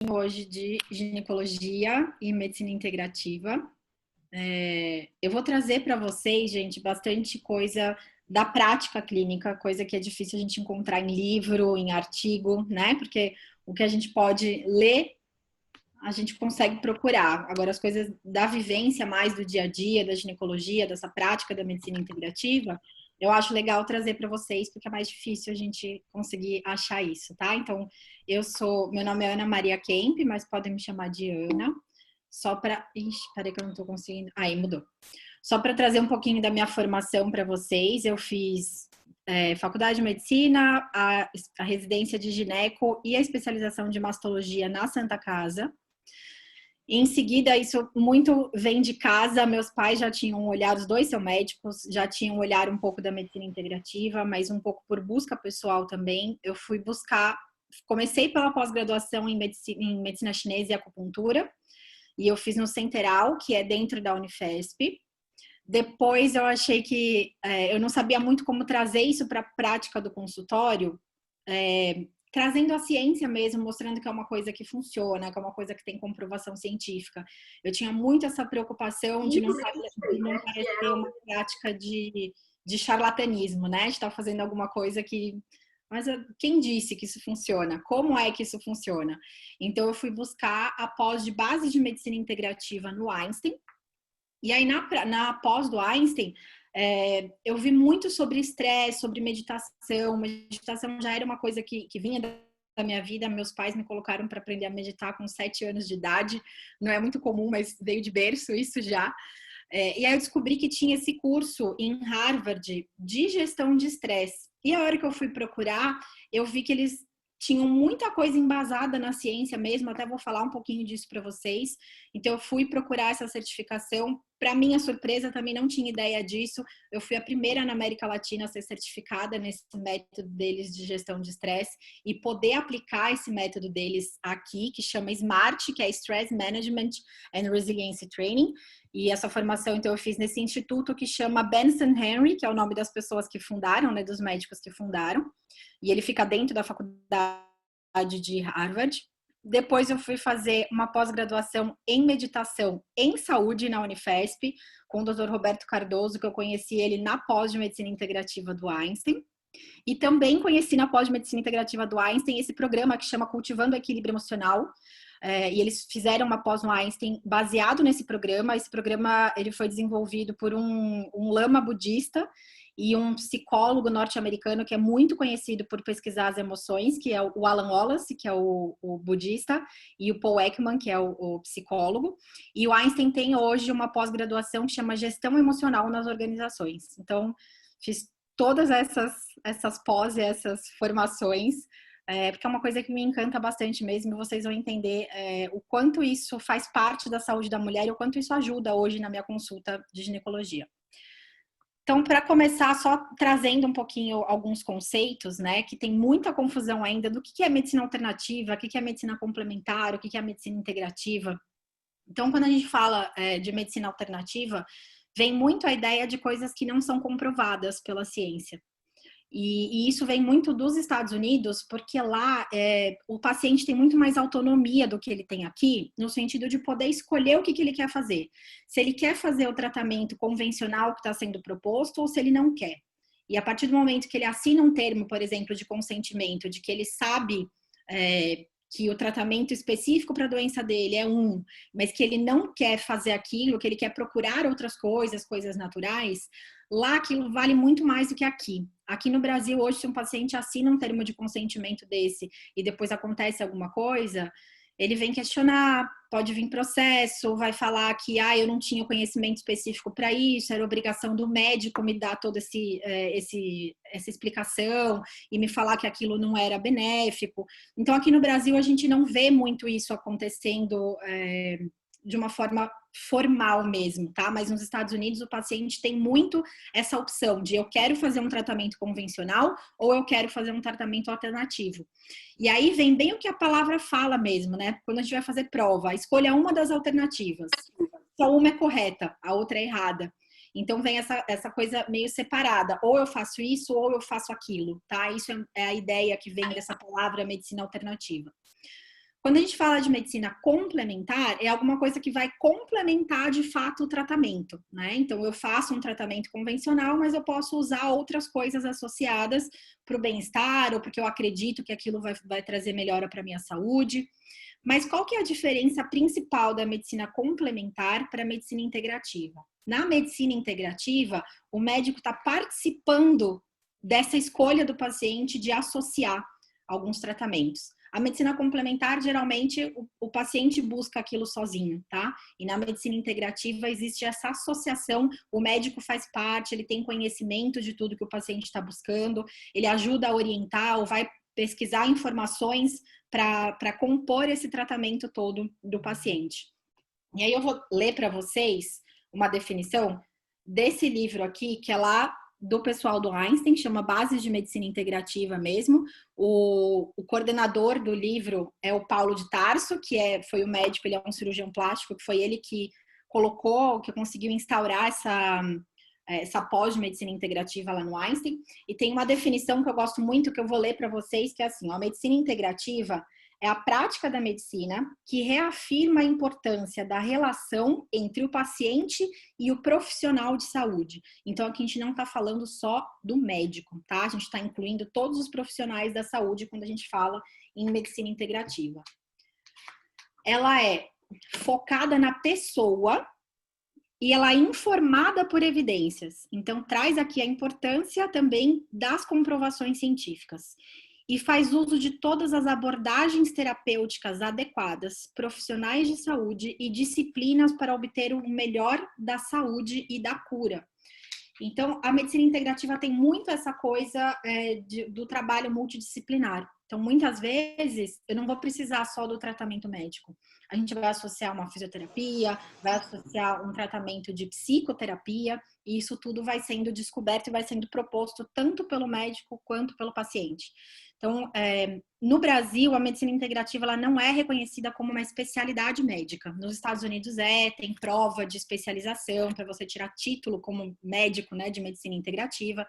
Hoje de ginecologia e medicina integrativa. Eu vou trazer para vocês, gente, bastante coisa da prática clínica, coisa que é difícil a gente encontrar em livro, em artigo, né? Porque o que a gente pode ler, a gente consegue procurar. Agora, as coisas da vivência mais do dia a dia, da ginecologia, dessa prática da medicina integrativa, eu acho legal trazer para vocês, porque é mais difícil a gente conseguir achar isso, tá? Então, meu nome é Ana Maria Kemp, mas podem me chamar de Ana. Só para. Ixi, peraí que eu não estou conseguindo. Aí, mudou. Só para trazer um pouquinho da minha formação para vocês, eu fiz faculdade de medicina, a residência de gineco e a especialização de mastologia na Santa Casa. Em seguida, isso muito vem de casa. Meus pais já tinham olhado, os dois são médicos, já tinham olhado um pouco da medicina integrativa, mas um pouco por busca pessoal também. Eu fui buscar, comecei pela pós-graduação em medicina chinesa e acupuntura, e eu fiz no Centeral, que é dentro da Unifesp. Depois eu achei que eu não sabia muito como trazer isso para a prática do consultório, trazendo a ciência mesmo, mostrando que é uma coisa que funciona, que é uma coisa que tem comprovação científica. Eu tinha muito essa preocupação de não parecer uma prática de charlatanismo, né? De estar fazendo alguma coisa que... Mas quem disse que isso funciona? Como é que isso funciona? Então, eu fui buscar a pós de base de medicina integrativa no Einstein. E aí, na pós do Einstein, eu vi muito sobre estresse, sobre meditação. Meditação já era uma coisa que vinha da minha vida. Meus pais me colocaram para aprender a meditar com 7 anos de idade. Não é muito comum, mas veio de berço isso já. E aí eu descobri que tinha esse curso em Harvard de gestão de estresse. E a hora que eu fui procurar, eu vi que eles tinham muita coisa embasada na ciência mesmo, até vou falar um pouquinho disso para vocês. Então eu fui procurar essa certificação. Para minha surpresa, também não tinha ideia disso. Eu fui a primeira na América Latina a ser certificada nesse método deles de gestão de estresse e poder aplicar esse método deles aqui, que chama SMART, que é Stress Management and Resilience Training. E essa formação, então, eu fiz nesse instituto que chama Benson Henry, que é o nome das pessoas que fundaram, né, dos médicos que fundaram. E ele fica dentro da faculdade de Harvard. Depois eu fui fazer uma pós-graduação em meditação em saúde na Unifesp, com o Dr. Roberto Cardoso, que eu conheci ele na pós de medicina integrativa do Einstein. E também conheci na pós de medicina integrativa do Einstein esse programa que chama Cultivando o Equilíbrio Emocional. E eles fizeram uma pós no Einstein baseado nesse programa. Esse programa ele foi desenvolvido por um lama budista e um psicólogo norte-americano que é muito conhecido por pesquisar as emoções, que é o Alan Wallace, que é o budista, e o Paul Ekman, que é o psicólogo. E o Einstein tem hoje uma pós-graduação que chama Gestão Emocional nas Organizações. Então, fiz todas essas pós e essas formações, porque é uma coisa que me encanta bastante mesmo, e vocês vão entender o quanto isso faz parte da saúde da mulher e o quanto isso ajuda hoje na minha consulta de ginecologia. Então, para começar, só trazendo um pouquinho alguns conceitos, né, que tem muita confusão ainda do que é medicina alternativa, o que é medicina complementar, o que é medicina integrativa. Então, quando a gente fala de medicina alternativa, vem muito a ideia de coisas que não são comprovadas pela ciência. E isso vem muito dos Estados Unidos, porque lá o paciente tem muito mais autonomia do que ele tem aqui, no sentido de poder escolher o que ele quer fazer. Se ele quer fazer o tratamento convencional que está sendo proposto ou se ele não quer. E a partir do momento que ele assina um termo, por exemplo, de consentimento, de que ele sabe que o tratamento específico para a doença dele é mas que ele não quer fazer aquilo, que ele quer procurar outras coisas, coisas naturais, lá aquilo vale muito mais do que aqui. Aqui no Brasil, hoje, se um paciente assina um termo de consentimento desse e depois acontece alguma coisa, ele vem questionar, pode vir processo, vai falar que eu não tinha conhecimento específico para isso, era obrigação do médico me dar toda essa explicação e me falar que aquilo não era benéfico. Então, aqui no Brasil, a gente não vê muito isso acontecendo de uma forma formal mesmo, tá? Mas nos Estados Unidos o paciente tem muito essa opção de eu quero fazer um tratamento convencional ou eu quero fazer um tratamento alternativo. E aí vem bem o que a palavra fala mesmo, né? Quando a gente vai fazer prova, escolha uma das alternativas. Só uma é correta, a outra é errada. Então vem essa coisa meio separada. Ou eu faço isso ou eu faço aquilo, tá? Isso é a ideia que vem dessa palavra medicina alternativa. Quando a gente fala de medicina complementar, é alguma coisa que vai complementar de fato o tratamento, né? Então, eu faço um tratamento convencional, mas eu posso usar outras coisas associadas para o bem-estar ou porque eu acredito que aquilo vai trazer melhora para a minha saúde. Mas qual que é a diferença principal da medicina complementar para a medicina integrativa? Na medicina integrativa, o médico está participando dessa escolha do paciente de associar alguns tratamentos. A medicina complementar, geralmente, o paciente busca aquilo sozinho, tá? E na medicina integrativa existe essa associação, o médico faz parte, ele tem conhecimento de tudo que o paciente está buscando, ele ajuda a orientar ou vai pesquisar informações para compor esse tratamento todo do paciente. E aí eu vou ler para vocês uma definição desse livro aqui, que é lá do pessoal do Einstein, chama Bases de Medicina Integrativa mesmo. O coordenador do livro é o Paulo de Tarso, foi o médico, ele é um cirurgião plástico, que foi ele que colocou, que conseguiu instaurar essa pós de medicina integrativa lá no Einstein. E tem uma definição que eu gosto muito, que eu vou ler para vocês, que é assim, ó, a medicina integrativa é a prática da medicina que reafirma a importância da relação entre o paciente e o profissional de saúde. Então, aqui a gente não está falando só do médico, tá? A gente está incluindo todos os profissionais da saúde quando a gente fala em medicina integrativa. Ela é focada na pessoa e ela é informada por evidências. Então, traz aqui a importância também das comprovações científicas. E faz uso de todas as abordagens terapêuticas adequadas, profissionais de saúde e disciplinas para obter o melhor da saúde e da cura. Então, a medicina integrativa tem muito essa coisa do trabalho multidisciplinar. Então, muitas vezes, eu não vou precisar só do tratamento médico. A gente vai associar uma fisioterapia, vai associar um tratamento de psicoterapia, e isso tudo vai sendo descoberto e vai sendo proposto tanto pelo médico quanto pelo paciente. Então, no Brasil, a medicina integrativa ela não é reconhecida como uma especialidade médica. Nos Estados Unidos tem prova de especialização para você tirar título como médico, né, de medicina integrativa.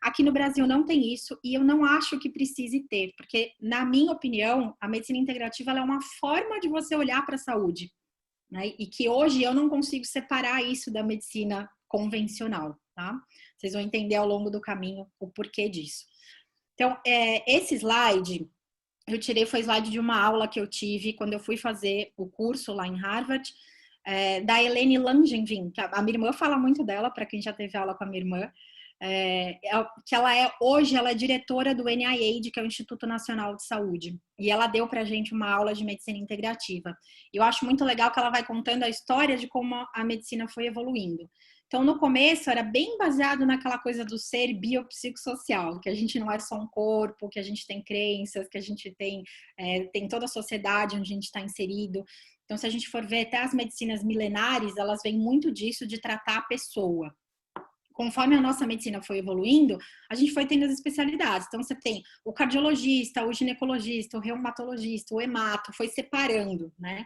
Aqui no Brasil não tem isso e eu não acho que precise ter, porque, na minha opinião, a medicina integrativa ela é uma forma de você olhar para a saúde, né? E que hoje eu não consigo separar isso da medicina convencional, tá? Vocês vão entender ao longo do caminho o porquê disso. Então, esse slide, eu tirei, foi slide de uma aula que eu tive quando eu fui fazer o curso lá em Harvard, da Elaine Langevin, que a minha irmã fala muito dela, para quem já teve aula com a minha irmã, que hoje ela é diretora do NIAID, que é o Instituto Nacional de Saúde, e ela deu pra gente uma aula de medicina integrativa. E eu acho muito legal que ela vai contando a história de como a medicina foi evoluindo. Então, no começo, era bem baseado naquela coisa do ser biopsicossocial, que a gente não é só um corpo, que a gente tem crenças, que a gente tem toda a sociedade onde a gente está inserido. Então, se a gente for ver até as medicinas milenares, elas vêm muito disso, de tratar a pessoa. Conforme a nossa medicina foi evoluindo, a gente foi tendo as especialidades. Então, você tem o cardiologista, o ginecologista, o reumatologista, o hemato, foi separando, né?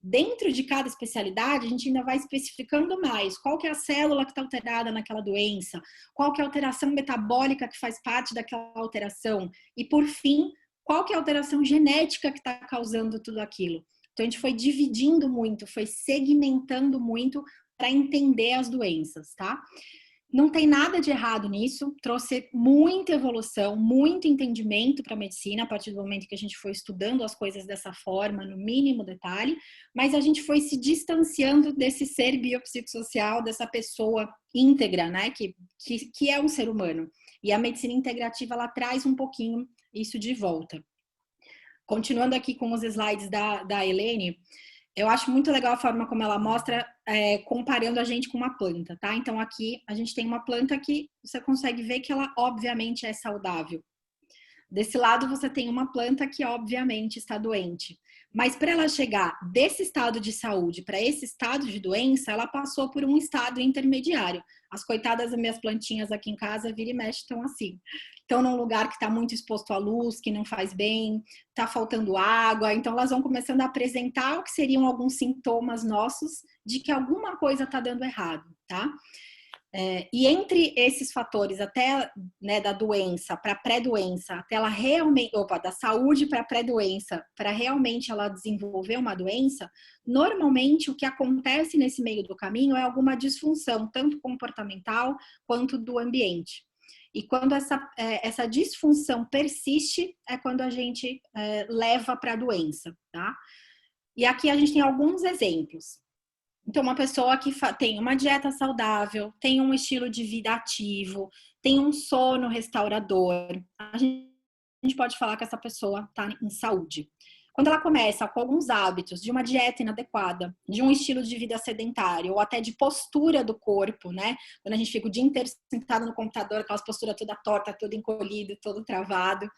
Dentro de cada especialidade, a gente ainda vai especificando mais qual que é a célula que está alterada naquela doença, qual que é a alteração metabólica que faz parte daquela alteração, e por fim, qual que é a alteração genética que está causando tudo aquilo. Então, a gente foi dividindo muito, foi segmentando muito para entender as doenças, tá? Não tem nada de errado nisso, trouxe muita evolução, muito entendimento para a medicina a partir do momento que a gente foi estudando as coisas dessa forma, no mínimo detalhe, mas a gente foi se distanciando desse ser biopsicossocial, dessa pessoa íntegra, né, que é um ser humano. E a medicina integrativa, ela traz um pouquinho isso de volta. Continuando aqui com os slides da Elaine, eu acho muito legal a forma como ela mostra, comparando a gente com uma planta, tá? Então, aqui a gente tem uma planta que você consegue ver que ela, obviamente, é saudável. Desse lado, você tem uma planta que, obviamente, está doente. Mas para ela chegar desse estado de saúde para esse estado de doença, ela passou por um estado intermediário. As coitadas das minhas plantinhas aqui em casa, vira e mexe, estão assim. Estão num lugar que está muito exposto à luz, que não faz bem, está faltando água. Então, elas vão começando a apresentar o que seriam alguns sintomas nossos de que alguma coisa está dando errado, tá? E entre esses fatores, até, né, da doença para pré-doença, até ela realmente, da saúde para pré-doença, para realmente ela desenvolver uma doença, normalmente o que acontece nesse meio do caminho é alguma disfunção, tanto comportamental quanto do ambiente. E quando essa disfunção persiste, é quando a gente leva para a doença, tá? E aqui a gente tem alguns exemplos. Então, uma pessoa que tem uma dieta saudável, tem um estilo de vida ativo, tem um sono restaurador, a gente pode falar que essa pessoa está em saúde. Quando ela começa com alguns hábitos de uma dieta inadequada, de um estilo de vida sedentário, ou até de postura do corpo, né? Quando a gente fica o dia inteiro sentado no computador, aquelas posturas toda torta, todo encolhido, todo travado.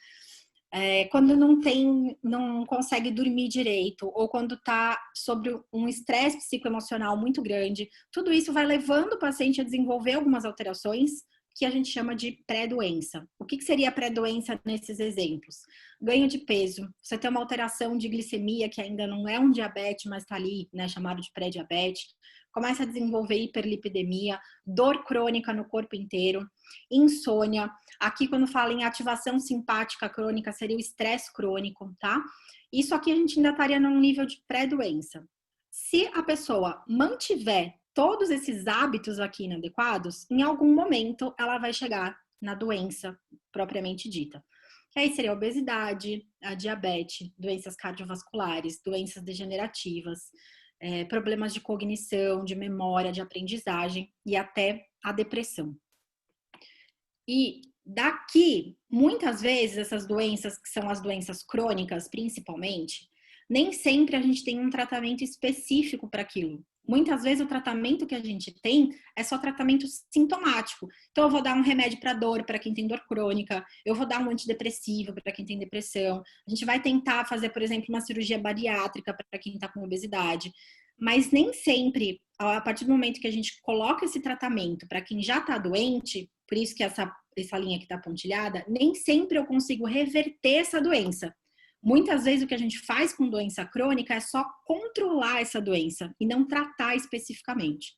Quando não consegue dormir direito, ou quando está sobre um estresse psicoemocional muito grande, tudo isso vai levando o paciente a desenvolver algumas alterações que a gente chama de pré-doença. O que seria pré-doença nesses exemplos? Ganho de peso, você tem uma alteração de glicemia que ainda não é um diabetes, mas está ali, né, chamado de pré-diabetes, começa a desenvolver hiperlipidemia, dor crônica no corpo inteiro, insônia. Aqui, quando fala em ativação simpática crônica, seria o estresse crônico, tá? Isso aqui a gente ainda estaria num nível de pré-doença. Se a pessoa mantiver todos esses hábitos aqui inadequados, em algum momento ela vai chegar na doença propriamente dita. Que aí seria a obesidade, a diabetes, doenças cardiovasculares, doenças degenerativas, problemas de cognição, de memória, de aprendizagem e até a depressão. E daqui, muitas vezes, essas doenças, que são as doenças crônicas, principalmente, nem sempre a gente tem um tratamento específico para aquilo. Muitas vezes o tratamento que a gente tem é só tratamento sintomático. Então, eu vou dar um remédio para dor, para quem tem dor crônica, eu vou dar um antidepressivo para quem tem depressão. A gente vai tentar fazer, por exemplo, uma cirurgia bariátrica para quem está com obesidade. Mas nem sempre, a partir do momento que a gente coloca esse tratamento para quem já está doente, por isso que essa linha aqui está pontilhada, nem sempre eu consigo reverter essa doença. Muitas vezes o que a gente faz com doença crônica é só controlar essa doença e não tratar especificamente.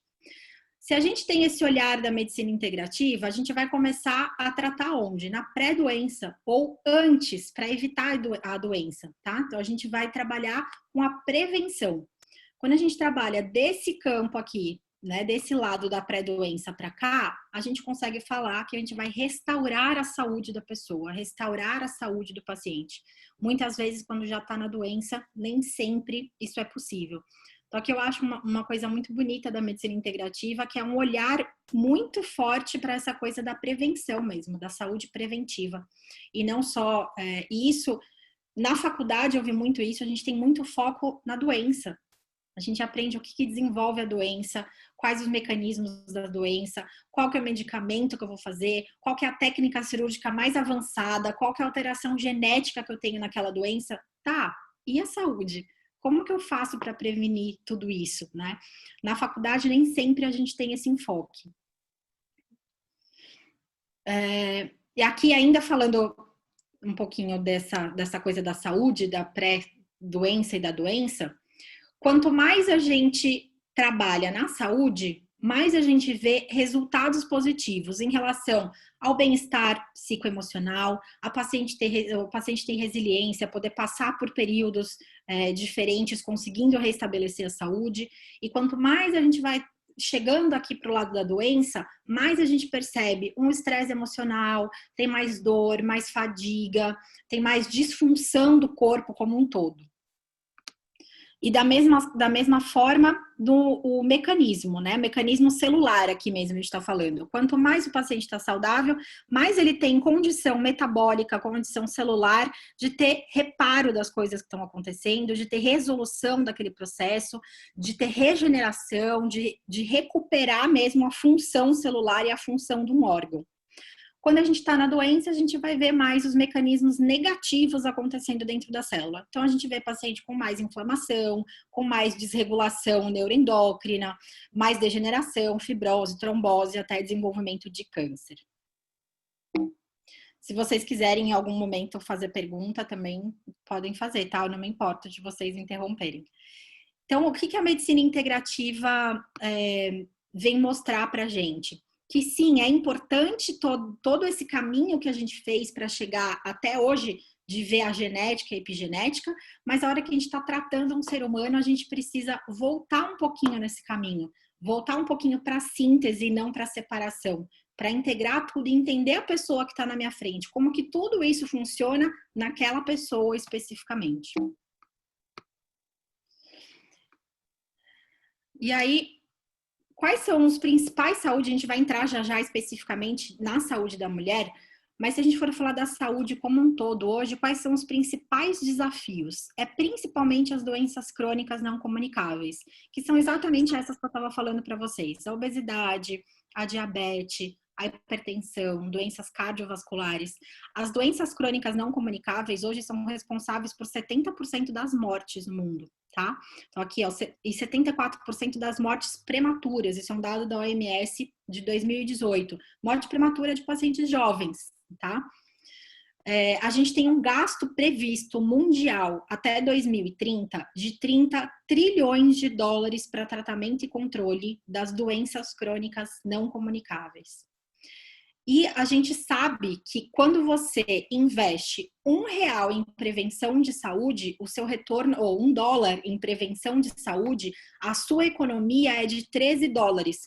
Se a gente tem esse olhar da medicina integrativa, a gente vai começar a tratar onde? Na pré-doença ou antes, para evitar a doença, tá? Então a gente vai trabalhar com a prevenção. Quando a gente trabalha desse campo aqui, né, desse lado da pré-doença para cá, a gente consegue falar que a gente vai restaurar a saúde da pessoa, restaurar a saúde do paciente. Muitas vezes, quando já está na doença, nem sempre isso é possível. Só que eu acho uma coisa muito bonita da medicina integrativa, que é um olhar muito forte para essa coisa da prevenção mesmo, da saúde preventiva. E não só isso, na faculdade eu vi muito isso, a gente tem muito foco na doença. A gente aprende o que desenvolve a doença, quais os mecanismos da doença, qual que é o medicamento que eu vou fazer, qual que é a técnica cirúrgica mais avançada, qual que é a alteração genética que eu tenho naquela doença. Tá, e a saúde? Como que eu faço para prevenir tudo isso, né? Na faculdade nem sempre a gente tem esse enfoque. E aqui ainda falando um pouquinho dessa coisa da saúde, da pré-doença e da doença, quanto mais a gente trabalha na saúde, mais a gente vê resultados positivos em relação ao bem-estar psicoemocional, o paciente tem resiliência, poder passar por períodos diferentes, conseguindo restabelecer a saúde. E quanto mais a gente vai chegando aqui para o lado da doença, mais a gente percebe um estresse emocional, tem mais dor, mais fadiga, tem mais disfunção do corpo como um todo. E da mesma forma o mecanismo, né? Mecanismo celular aqui mesmo a gente está falando. Quanto mais o paciente está saudável, mais ele tem condição metabólica, condição celular de ter reparo das coisas que estão acontecendo, de ter resolução daquele processo, de ter regeneração, de recuperar mesmo a função celular e a função de um órgão. Quando a gente está na doença, a gente vai ver mais os mecanismos negativos acontecendo dentro da célula. Então, a gente vê paciente com mais inflamação, com mais desregulação neuroendócrina, mais degeneração, fibrose, trombose, até desenvolvimento de câncer. Se vocês quiserem em algum momento fazer pergunta, também podem fazer, tá? Eu não me importo de vocês interromperem. Então, o que a medicina integrativa vem mostrar pra gente? que sim, é importante todo esse caminho que a gente fez para chegar até hoje, de ver a genética e a epigenética, mas a hora que a gente está tratando um ser humano, a gente precisa voltar um pouquinho nesse caminho, voltar um pouquinho para a síntese e não para a separação, para integrar tudo e entender a pessoa que está na minha frente, como que tudo isso funciona naquela pessoa especificamente. E aí, quais são os principais saúde? A gente vai entrar já já especificamente na saúde da mulher, mas se a gente for falar da saúde como um todo hoje, quais são os principais desafios? É principalmente as doenças crônicas não comunicáveis, que são exatamente essas que eu estava falando para vocês: a obesidade, a diabetes, a hipertensão, doenças cardiovasculares. As doenças crônicas não comunicáveis hoje são responsáveis por 70% das mortes no mundo, tá? Então aqui, ó, e 74% das mortes prematuras, isso é um dado da OMS de 2018. Morte prematura de pacientes jovens, tá? A gente tem um gasto previsto mundial até 2030 de 30 trilhões de dólares para tratamento e controle das doenças crônicas não comunicáveis. E a gente sabe que quando você investe R$ 1 em prevenção de saúde, o seu retorno, ou $1 em prevenção de saúde, a sua economia é de $13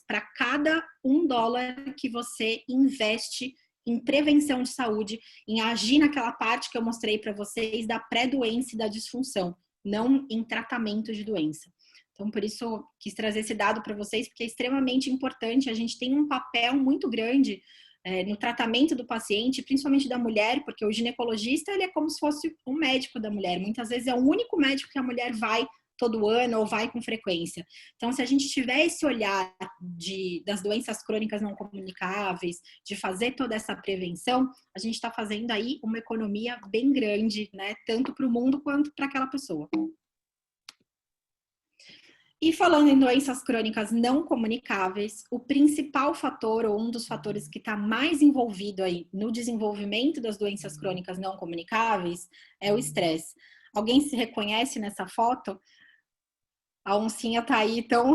para cada $1 que você investe em prevenção de saúde, em agir naquela parte que eu mostrei para vocês da pré-doença e da disfunção, não em tratamento de doença. Então, por isso, eu quis trazer esse dado para vocês, porque é extremamente importante. A gente tem um papel muito grande no tratamento do paciente, principalmente da mulher, porque o ginecologista ele é como se fosse um médico da mulher. Muitas vezes é o único médico que a mulher vai todo ano ou vai com frequência. Então, se a gente tiver esse olhar das doenças crônicas não comunicáveis, de fazer toda essa prevenção, a gente está fazendo aí uma economia bem grande, né? Tanto para o mundo quanto para aquela pessoa. E falando em doenças crônicas não comunicáveis, o principal fator, ou um dos fatores que está mais envolvido aí no desenvolvimento das doenças crônicas não comunicáveis, é o estresse. Alguém se reconhece nessa foto? A oncinha tá aí tão,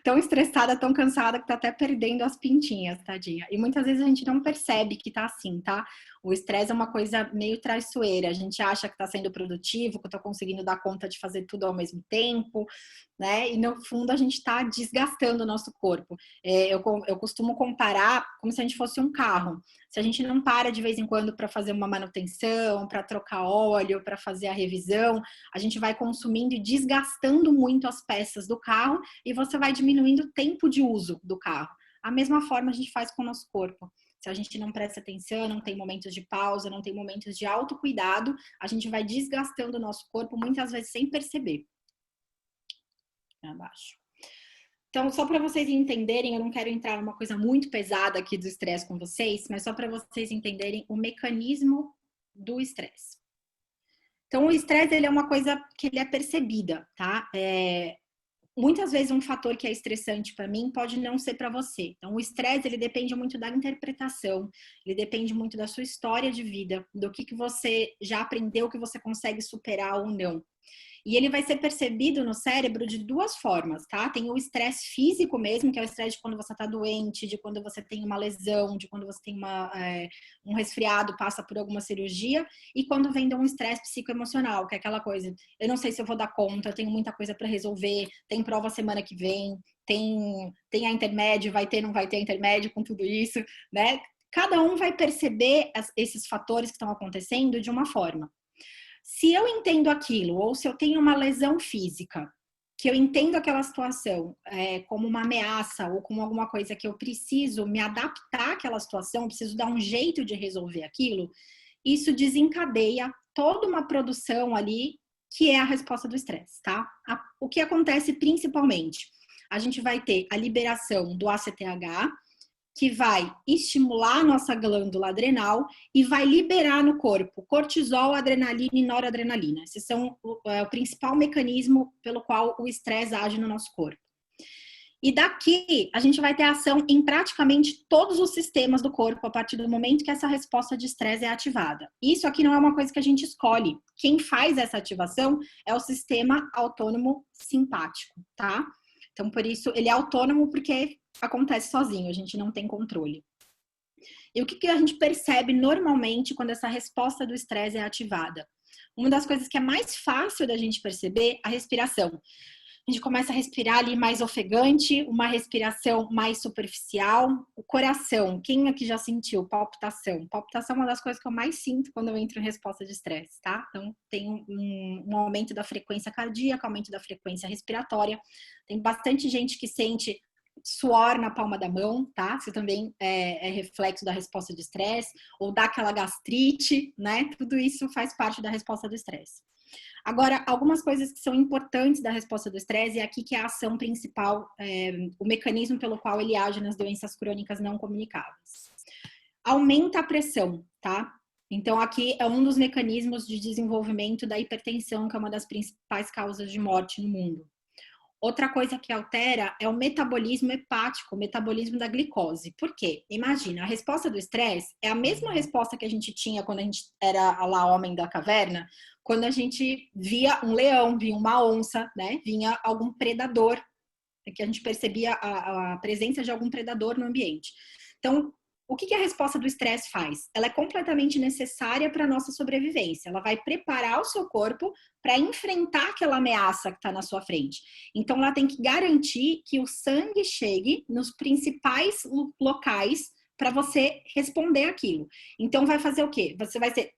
tão estressada, tão cansada, que tá até perdendo as pintinhas, tadinha. E muitas vezes a gente não percebe que tá assim, tá? O estresse é uma coisa meio traiçoeira. A gente acha que tá sendo produtivo, que eu tô conseguindo dar conta de fazer tudo ao mesmo tempo, né? E no fundo a gente tá desgastando o nosso corpo. Eu costumo comparar como se a gente fosse um carro. Se a gente não para de vez em quando para fazer uma manutenção, para trocar óleo, para fazer a revisão, a gente vai consumindo e desgastando muito as peças do carro e você vai diminuindo o tempo de uso do carro. A mesma forma a gente faz com o nosso corpo. Se a gente não presta atenção, não tem momentos de pausa, não tem momentos de autocuidado, a gente vai desgastando o nosso corpo muitas vezes sem perceber. Abaixo. Então, só para vocês entenderem, eu não quero entrar numa coisa muito pesada aqui do estresse com vocês, mas só para vocês entenderem o mecanismo do estresse. Então, o estresse, ele é uma coisa que ele é percebida, tá? Muitas vezes um fator que é estressante para mim pode não ser para você. Então, o estresse, ele depende muito da interpretação, ele depende muito da sua história de vida, do que você já aprendeu, que você consegue superar ou não. E ele vai ser percebido no cérebro de duas formas, tá? Tem o estresse físico mesmo, que é o estresse de quando você tá doente, de quando você tem uma lesão, de quando você tem um resfriado, passa por alguma cirurgia, e quando vem de um estresse psicoemocional, que é aquela coisa, eu não sei se eu vou dar conta, eu tenho muita coisa para resolver, tem prova semana que vem, tem a intermédio, vai ter, não vai ter a intermédio com tudo isso, né? Cada um vai perceber esses fatores que estão acontecendo de uma forma. Se eu entendo aquilo, ou se eu tenho uma lesão física, que eu entendo aquela situação como uma ameaça ou como alguma coisa que eu preciso me adaptar àquela situação, preciso dar um jeito de resolver aquilo, isso desencadeia toda uma produção ali que é a resposta do estresse, tá? O que acontece principalmente? A gente vai ter a liberação do ACTH, que vai estimular a nossa glândula adrenal e vai liberar no corpo cortisol, adrenalina e noradrenalina. Esses são o principal mecanismo pelo qual o estresse age no nosso corpo. E daqui, a gente vai ter ação em praticamente todos os sistemas do corpo a partir do momento que essa resposta de estresse é ativada. Isso aqui não é uma coisa que a gente escolhe. Quem faz essa ativação é o sistema autônomo simpático, tá? Então, por isso, ele é autônomo porque acontece sozinho, a gente não tem controle. E o que a gente percebe normalmente quando essa resposta do estresse é ativada? Uma das coisas que é mais fácil da gente perceber é a respiração. A gente começa a respirar ali mais ofegante, uma respiração mais superficial. O coração, quem aqui já sentiu palpitação? Palpitação é uma das coisas que eu mais sinto quando eu entro em resposta de estresse, tá? Então, tem um aumento da frequência cardíaca, aumento da frequência respiratória. Tem bastante gente que sente suor na palma da mão, tá? Isso também é reflexo da resposta de estresse, ou dá aquela gastrite, né? Tudo isso faz parte da resposta do estresse. Agora, algumas coisas que são importantes da resposta do estresse é aqui que é a ação principal, o mecanismo pelo qual ele age nas doenças crônicas não comunicáveis. Aumenta a pressão, tá? Então, aqui é um dos mecanismos de desenvolvimento da hipertensão, que é uma das principais causas de morte no mundo. Outra coisa que altera é o metabolismo hepático, o metabolismo da glicose. Por quê? Imagina, a resposta do estresse é a mesma resposta que a gente tinha quando a gente era lá homem da caverna, quando a gente via um leão, via uma onça, né? Vinha algum predador, que a gente percebia a presença de algum predador no ambiente. Então, o que a resposta do estresse faz? Ela é completamente necessária para a nossa sobrevivência. Ela vai preparar o seu corpo para enfrentar aquela ameaça que está na sua frente. Então, ela tem que garantir que o sangue chegue nos principais locais para você responder aquilo. Então, vai fazer o quê? Você vai ter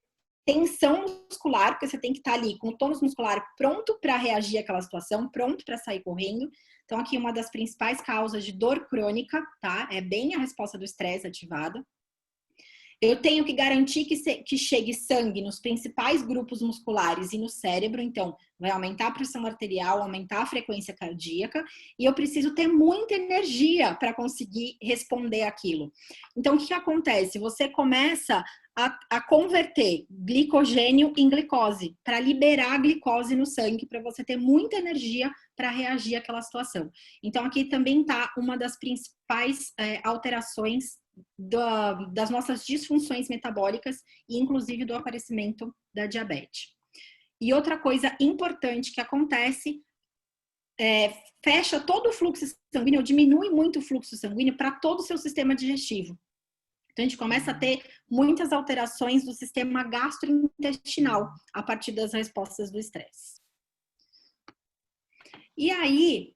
tensão muscular, porque você tem que estar ali com o tônus muscular pronto para reagir àquela situação, pronto para sair correndo. Então, aqui uma das principais causas de dor crônica, tá? É bem a resposta do estresse ativada. Eu tenho que garantir que chegue sangue nos principais grupos musculares e no cérebro, então vai aumentar a pressão arterial, aumentar a frequência cardíaca, e eu preciso ter muita energia para conseguir responder aquilo. Então, o que acontece? Você começa a converter glicogênio em glicose, para liberar a glicose no sangue, para você ter muita energia para reagir àquela situação. Então, aqui também está uma das principais alterações das nossas disfunções metabólicas e inclusive do aparecimento da diabetes. E outra coisa importante que acontece fecha todo o fluxo sanguíneo, diminui muito o fluxo sanguíneo para todo o seu sistema digestivo. Então, a gente começa a ter muitas alterações do sistema gastrointestinal a partir das respostas do estresse. E aí,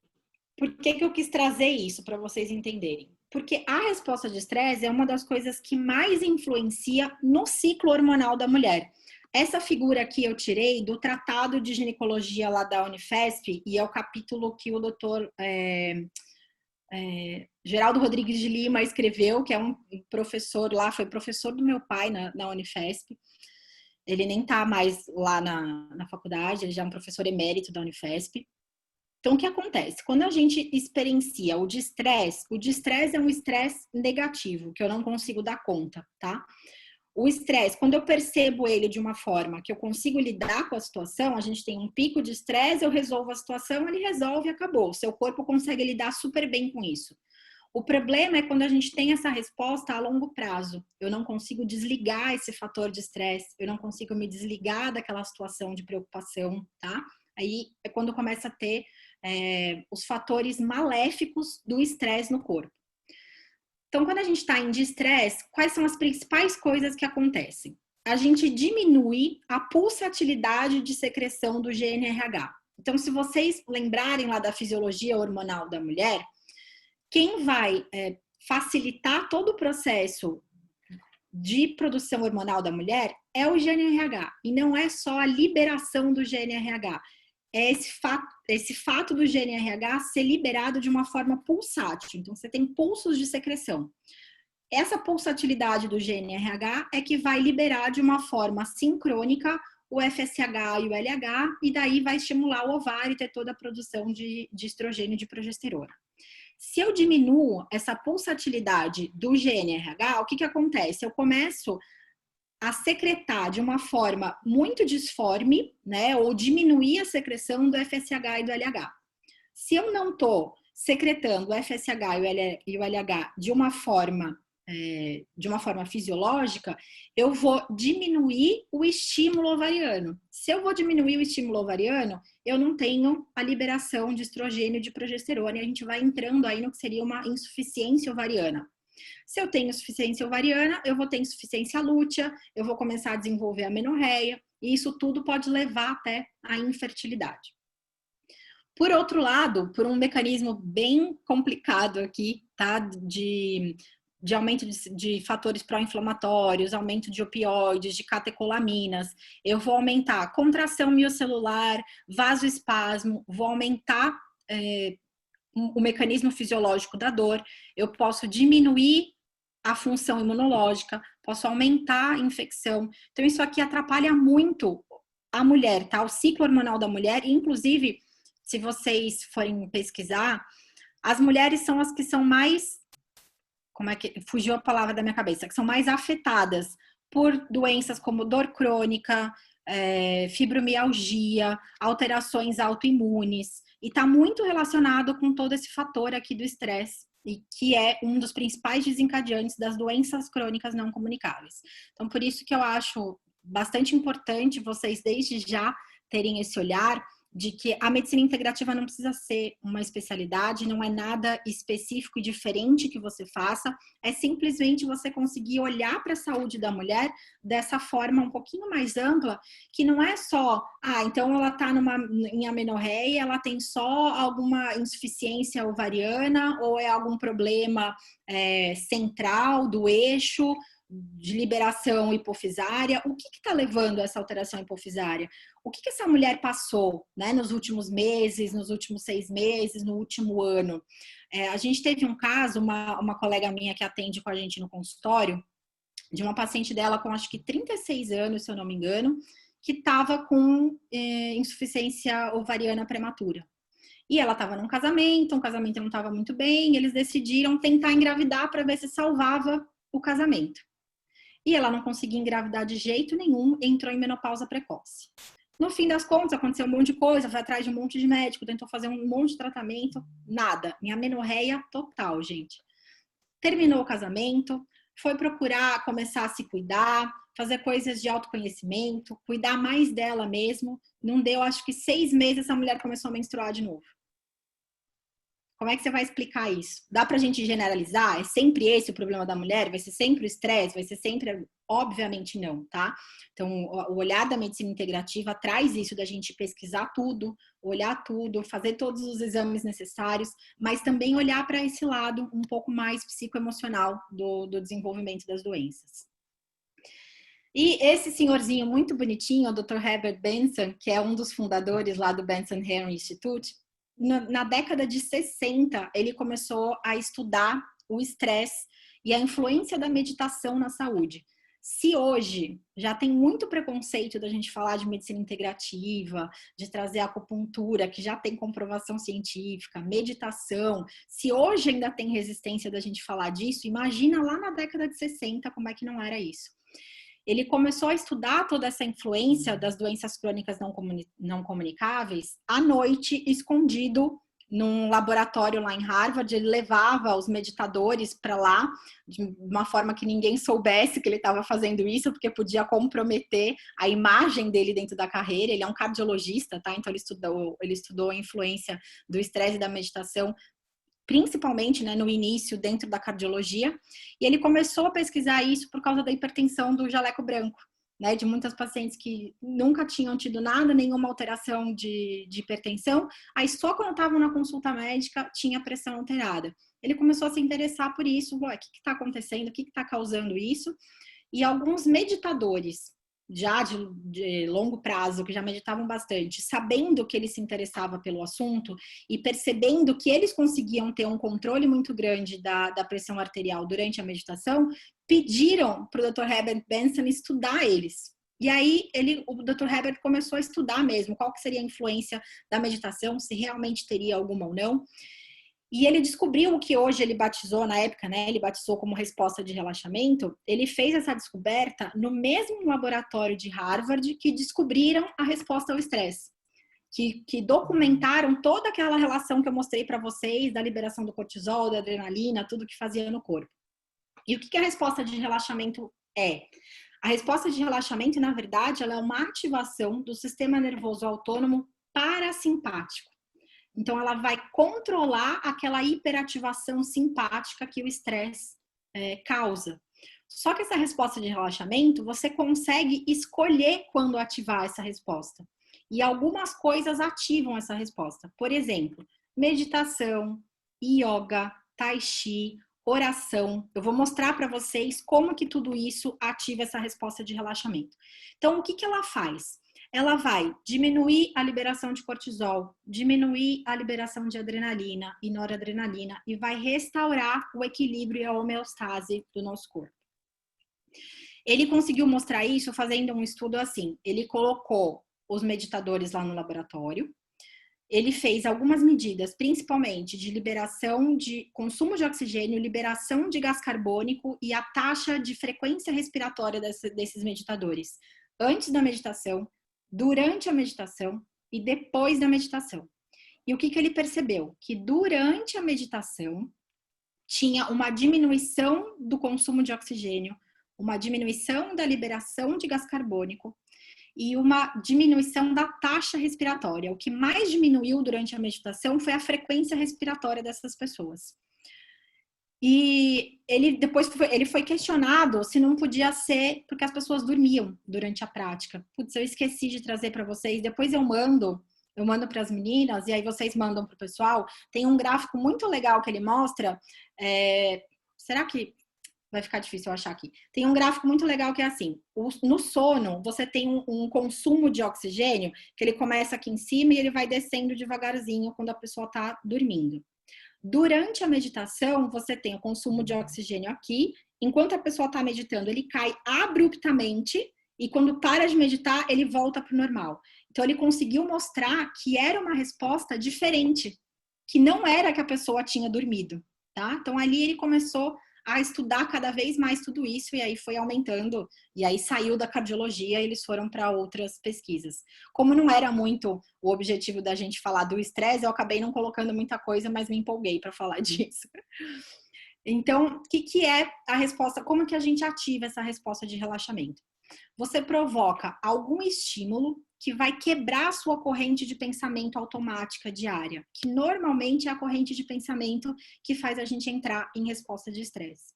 por que eu quis trazer isso para vocês entenderem? Porque a resposta de estresse é uma das coisas que mais influencia no ciclo hormonal da mulher. Essa figura aqui eu tirei do Tratado de Ginecologia lá da Unifesp, e é o capítulo que o doutor Geraldo Rodrigues de Lima escreveu, que é um professor lá, foi professor do meu pai na Unifesp. Ele nem está mais lá na faculdade, ele já é um professor emérito da Unifesp. Então, o que acontece? Quando a gente experiencia o de estresse é um estresse negativo, que eu não consigo dar conta, tá? O estresse, quando eu percebo ele de uma forma que eu consigo lidar com a situação, a gente tem um pico de estresse, eu resolvo a situação, ele resolve e acabou. O seu corpo consegue lidar super bem com isso. O problema é quando a gente tem essa resposta a longo prazo. Eu não consigo desligar esse fator de estresse, eu não consigo me desligar daquela situação de preocupação, tá? Aí é quando começa a ter os fatores maléficos do estresse no corpo. Então, quando a gente está em estresse, quais são as principais coisas que acontecem? A gente diminui a pulsatilidade de secreção do GNRH. Então, se vocês lembrarem lá da fisiologia hormonal da mulher, quem vai facilitar todo o processo de produção hormonal da mulher é o GNRH. E não é só a liberação do GNRH. É esse fato do GNRH ser liberado de uma forma pulsátil. Então, você tem pulsos de secreção. Essa pulsatilidade do GNRH é que vai liberar de uma forma sincrônica o FSH e o LH, e daí vai estimular o ovário e ter toda a produção de estrogênio e de progesterona. Se eu diminuo essa pulsatilidade do GNRH, o que acontece? Eu começo a secretar de uma forma muito disforme, né, ou diminuir a secreção do FSH e do LH. Se eu não estou secretando o FSH e o LH de uma forma de uma forma fisiológica, eu vou diminuir o estímulo ovariano. Se eu vou diminuir o estímulo ovariano, eu não tenho a liberação de estrogênio e de progesterona, e a gente vai entrando aí no que seria uma insuficiência ovariana. Se eu tenho insuficiência ovariana, eu vou ter insuficiência lútea, eu vou começar a desenvolver amenorreia, e isso tudo pode levar até a infertilidade. Por outro lado, por um mecanismo bem complicado aqui, tá? De aumento de fatores pró-inflamatórios, aumento de opioides, de catecolaminas. Eu vou aumentar a contração miocelular, vasoespasmo, vou aumentar o mecanismo fisiológico da dor, eu posso diminuir a função imunológica, posso aumentar a infecção. Então, isso aqui atrapalha muito a mulher, tá? O ciclo hormonal da mulher, e inclusive, se vocês forem pesquisar, as mulheres são as que são mais, como é que fugiu a palavra da minha cabeça, que são mais afetadas por doenças como dor crônica, fibromialgia, alterações autoimunes, e está muito relacionado com todo esse fator aqui do estresse, e que é um dos principais desencadeantes das doenças crônicas não comunicáveis. Então, por isso que eu acho bastante importante vocês, desde já, terem esse olhar de que a medicina integrativa não precisa ser uma especialidade, não é nada específico e diferente que você faça, é simplesmente você conseguir olhar para a saúde da mulher dessa forma um pouquinho mais ampla, que não é só, então ela está em amenorreia, ela tem só alguma insuficiência ovariana ou é algum problema central do eixo, de liberação hipofisária. O que está levando a essa alteração hipofisária? O que essa mulher passou, né, nos últimos meses, nos últimos 6 meses, no último ano? A gente teve um caso, uma colega minha que atende com a gente no consultório, de uma paciente dela com acho que 36 anos, se eu não me engano, que estava com insuficiência ovariana prematura. E ela estava num casamento, um casamento não estava muito bem, eles decidiram tentar engravidar para ver se salvava o casamento. E ela não conseguia engravidar de jeito nenhum, entrou em menopausa precoce. No fim das contas, aconteceu um monte de coisa, foi atrás de um monte de médico, tentou fazer um monte de tratamento, nada. Minha amenorreia total, gente. Terminou o casamento, foi procurar começar a se cuidar, fazer coisas de autoconhecimento, cuidar mais dela mesmo. Não deu, acho que 6 meses, essa mulher começou a menstruar de novo. Como é que você vai explicar isso? Dá pra gente generalizar? É sempre esse o problema da mulher? Vai ser sempre o estresse? Vai ser sempre... Obviamente não, tá? Então, o olhar da medicina integrativa traz isso da gente pesquisar tudo, olhar tudo, fazer todos os exames necessários, mas também olhar para esse lado um pouco mais psicoemocional do desenvolvimento das doenças. E esse senhorzinho muito bonitinho, o Dr. Herbert Benson, que é um dos fundadores lá do Benson Henry Institute, na década de 60, ele começou a estudar o estresse e a influência da meditação na saúde. Se hoje já tem muito preconceito da gente falar de medicina integrativa, de trazer acupuntura, que já tem comprovação científica, meditação, se hoje ainda tem resistência da gente falar disso, imagina lá na década de 60 como é que não era isso. Ele começou a estudar toda essa influência das doenças crônicas não comunicáveis à noite, escondido num laboratório lá em Harvard. Ele levava os meditadores para lá de uma forma que ninguém soubesse que ele estava fazendo isso, porque podia comprometer a imagem dele dentro da carreira. Ele é um cardiologista, tá? Então ele estudou a influência do estresse e da meditação, principalmente, né, no início, dentro da cardiologia, e ele começou a pesquisar isso por causa da hipertensão do jaleco branco, né, de muitas pacientes que nunca tinham tido nada, nenhuma alteração de hipertensão, aí só quando estavam na consulta médica tinha pressão alterada. Ele começou a se interessar por isso, o que está acontecendo, o que está causando isso, e alguns meditadores já de longo prazo, que já meditavam bastante, sabendo que ele se interessava pelo assunto e percebendo que eles conseguiam ter um controle muito grande da pressão arterial durante a meditação, pediram para o Dr. Herbert Benson estudar eles. E aí o Dr. Herbert começou a estudar mesmo qual que seria a influência da meditação, se realmente teria alguma ou não. E ele descobriu o que hoje ele batizou, na época, né? Ele batizou como resposta de relaxamento. Ele fez essa descoberta no mesmo laboratório de Harvard que descobriram a resposta ao estresse. Que documentaram toda aquela relação que eu mostrei para vocês, da liberação do cortisol, da adrenalina, tudo que fazia no corpo. E o que a resposta de relaxamento é? A resposta de relaxamento, na verdade, ela é uma ativação do sistema nervoso autônomo parasimpático. Então, ela vai controlar aquela hiperativação simpática que o estresse causa. Só que essa resposta de relaxamento, você consegue escolher quando ativar essa resposta. E algumas coisas ativam essa resposta. Por exemplo, meditação, yoga, tai chi, oração. Eu vou mostrar para vocês como que tudo isso ativa essa resposta de relaxamento. Então, o que ela faz? Ela vai diminuir a liberação de cortisol, diminuir a liberação de adrenalina e noradrenalina e vai restaurar o equilíbrio e a homeostase do nosso corpo. Ele conseguiu mostrar isso fazendo um estudo assim. Ele colocou os meditadores lá no laboratório, ele fez algumas medidas, principalmente de liberação de consumo de oxigênio, liberação de gás carbônico e a taxa de frequência respiratória desses meditadores, antes da meditação, durante a meditação e depois da meditação. E o que ele percebeu? Que durante a meditação tinha uma diminuição do consumo de oxigênio, uma diminuição da liberação de gás carbônico e uma diminuição da taxa respiratória. O que mais diminuiu durante a meditação foi a frequência respiratória dessas pessoas. E depois ele foi questionado se não podia ser porque as pessoas dormiam durante a prática. Putz, eu esqueci de trazer para vocês, depois eu mando para as meninas e aí vocês mandam para o pessoal. Tem um gráfico muito legal que ele mostra. Será que vai ficar difícil eu achar aqui? Tem um gráfico muito legal que é assim, no sono você tem um consumo de oxigênio que ele começa aqui em cima e ele vai descendo devagarzinho quando a pessoa está dormindo. Durante a meditação, você tem o consumo de oxigênio aqui, enquanto a pessoa está meditando, ele cai abruptamente e quando para de meditar, ele volta para o normal. Então, ele conseguiu mostrar que era uma resposta diferente, que não era que a pessoa tinha dormido, tá? Então, ali ele começou a estudar cada vez mais tudo isso e aí foi aumentando, e aí saiu da cardiologia e eles foram para outras pesquisas. Como não era muito o objetivo da gente falar do estresse, eu acabei não colocando muita coisa, mas me empolguei para falar disso. Então, o que é a resposta? Como que a gente ativa essa resposta de relaxamento? Você provoca algum estímulo que vai quebrar a sua corrente de pensamento automática diária, que normalmente é a corrente de pensamento que faz a gente entrar em resposta de estresse.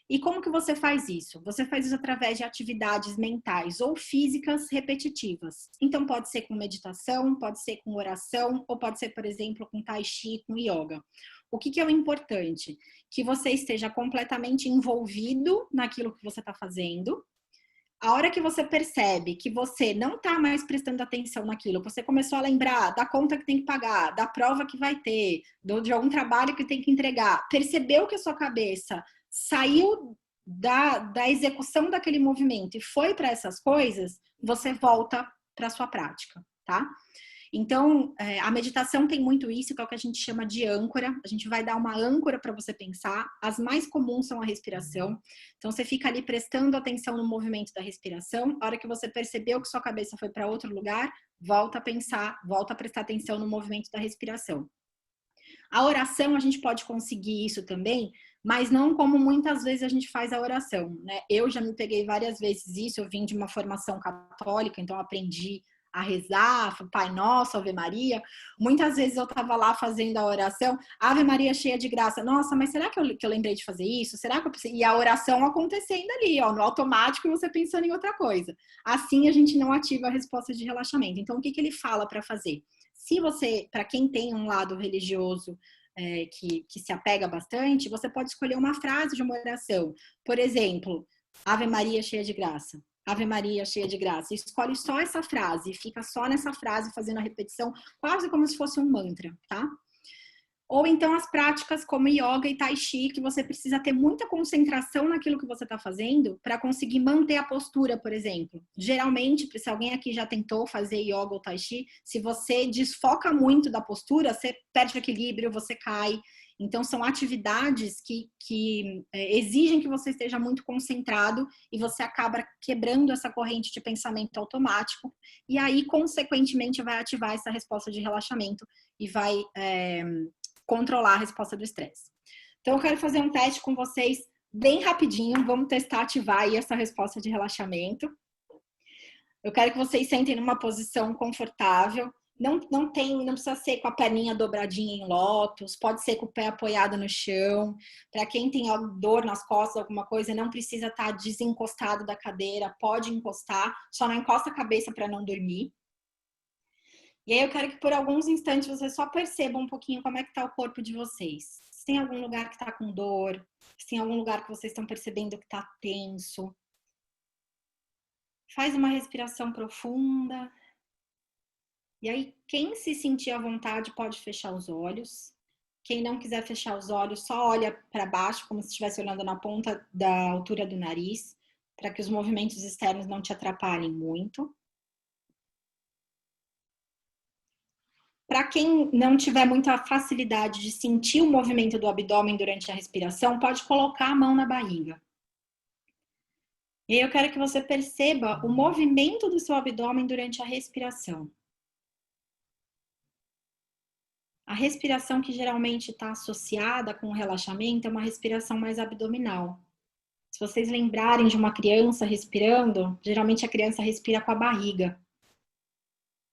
E como que você faz isso? Você faz isso através de atividades mentais ou físicas repetitivas. Então pode ser com meditação, pode ser com oração, ou pode ser, por exemplo, com tai chi, com yoga. O que é o importante? Que você esteja completamente envolvido naquilo que você está fazendo. A hora que você percebe que você não está mais prestando atenção naquilo, você começou a lembrar da conta que tem que pagar, da prova que vai ter, de algum trabalho que tem que entregar, percebeu que a sua cabeça saiu da execução daquele movimento e foi para essas coisas, você volta para a sua prática, tá? Então, a meditação tem muito isso, que é o que a gente chama de âncora. A gente vai dar uma âncora para você pensar. As mais comuns são a respiração. Então, você fica ali prestando atenção no movimento da respiração. A hora que você percebeu que sua cabeça foi para outro lugar, volta a pensar, volta a prestar atenção no movimento da respiração. A oração, a gente pode conseguir isso também, mas não como muitas vezes a gente faz a oração, né? Eu já me peguei várias vezes isso, eu vim de uma formação católica, então aprendi a rezar, Pai Nosso, Ave Maria. Muitas vezes eu estava lá fazendo a oração, Ave Maria cheia de graça. Nossa, mas será que eu lembrei de fazer isso? Será que eu preciso? E a oração acontecendo ali, ó, no automático, e você pensando em outra coisa. Assim a gente não ativa a resposta de relaxamento. Então, o que ele fala para fazer? Se você, para quem tem um lado religioso que se apega bastante, você pode escolher uma frase de uma oração. Por exemplo, Ave Maria cheia de graça. Ave Maria cheia de graça. Escolhe só essa frase e fica só nessa frase fazendo a repetição, quase como se fosse um mantra, tá? Ou então as práticas como yoga e tai chi, que você precisa ter muita concentração naquilo que você está fazendo para conseguir manter a postura, por exemplo. Geralmente, se alguém aqui já tentou fazer yoga ou tai chi, se você desfoca muito da postura, você perde o equilíbrio, você cai. Então, são atividades que exigem que você esteja muito concentrado e você acaba quebrando essa corrente de pensamento automático e aí, consequentemente, vai ativar essa resposta de relaxamento e vai controlar a resposta do estresse. Então, eu quero fazer um teste com vocês bem rapidinho, vamos testar, ativar aí essa resposta de relaxamento. Eu quero que vocês sentem numa posição confortável. Não precisa ser com a perninha dobradinha em lótus, pode ser com o pé apoiado no chão. Para quem tem dor nas costas, alguma coisa, não precisa estar desencostado da cadeira, pode encostar, só não encosta a cabeça para não dormir. E aí eu quero que por alguns instantes vocês só percebam um pouquinho como é que está o corpo de vocês. Se tem algum lugar que está com dor, se tem algum lugar que vocês estão percebendo que está tenso. Faz uma respiração profunda. E aí, quem se sentir à vontade pode fechar os olhos. Quem não quiser fechar os olhos, só olha para baixo, como se estivesse olhando na ponta da altura do nariz, para que os movimentos externos não te atrapalhem muito. Para quem não tiver muita facilidade de sentir o movimento do abdômen durante a respiração, pode colocar a mão na barriga. E aí eu quero que você perceba o movimento do seu abdômen durante a respiração. A respiração que geralmente está associada com o relaxamento é uma respiração mais abdominal. Se vocês lembrarem de uma criança respirando, geralmente a criança respira com a barriga.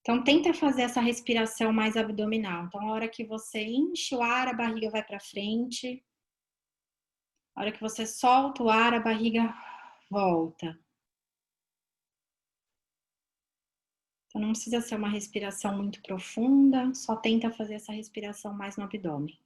Então, tenta fazer essa respiração mais abdominal. Então, a hora que você enche o ar, a barriga vai para frente. A hora que você solta o ar, a barriga volta. Então, não precisa ser uma respiração muito profunda, só tenta fazer essa respiração mais no abdômen.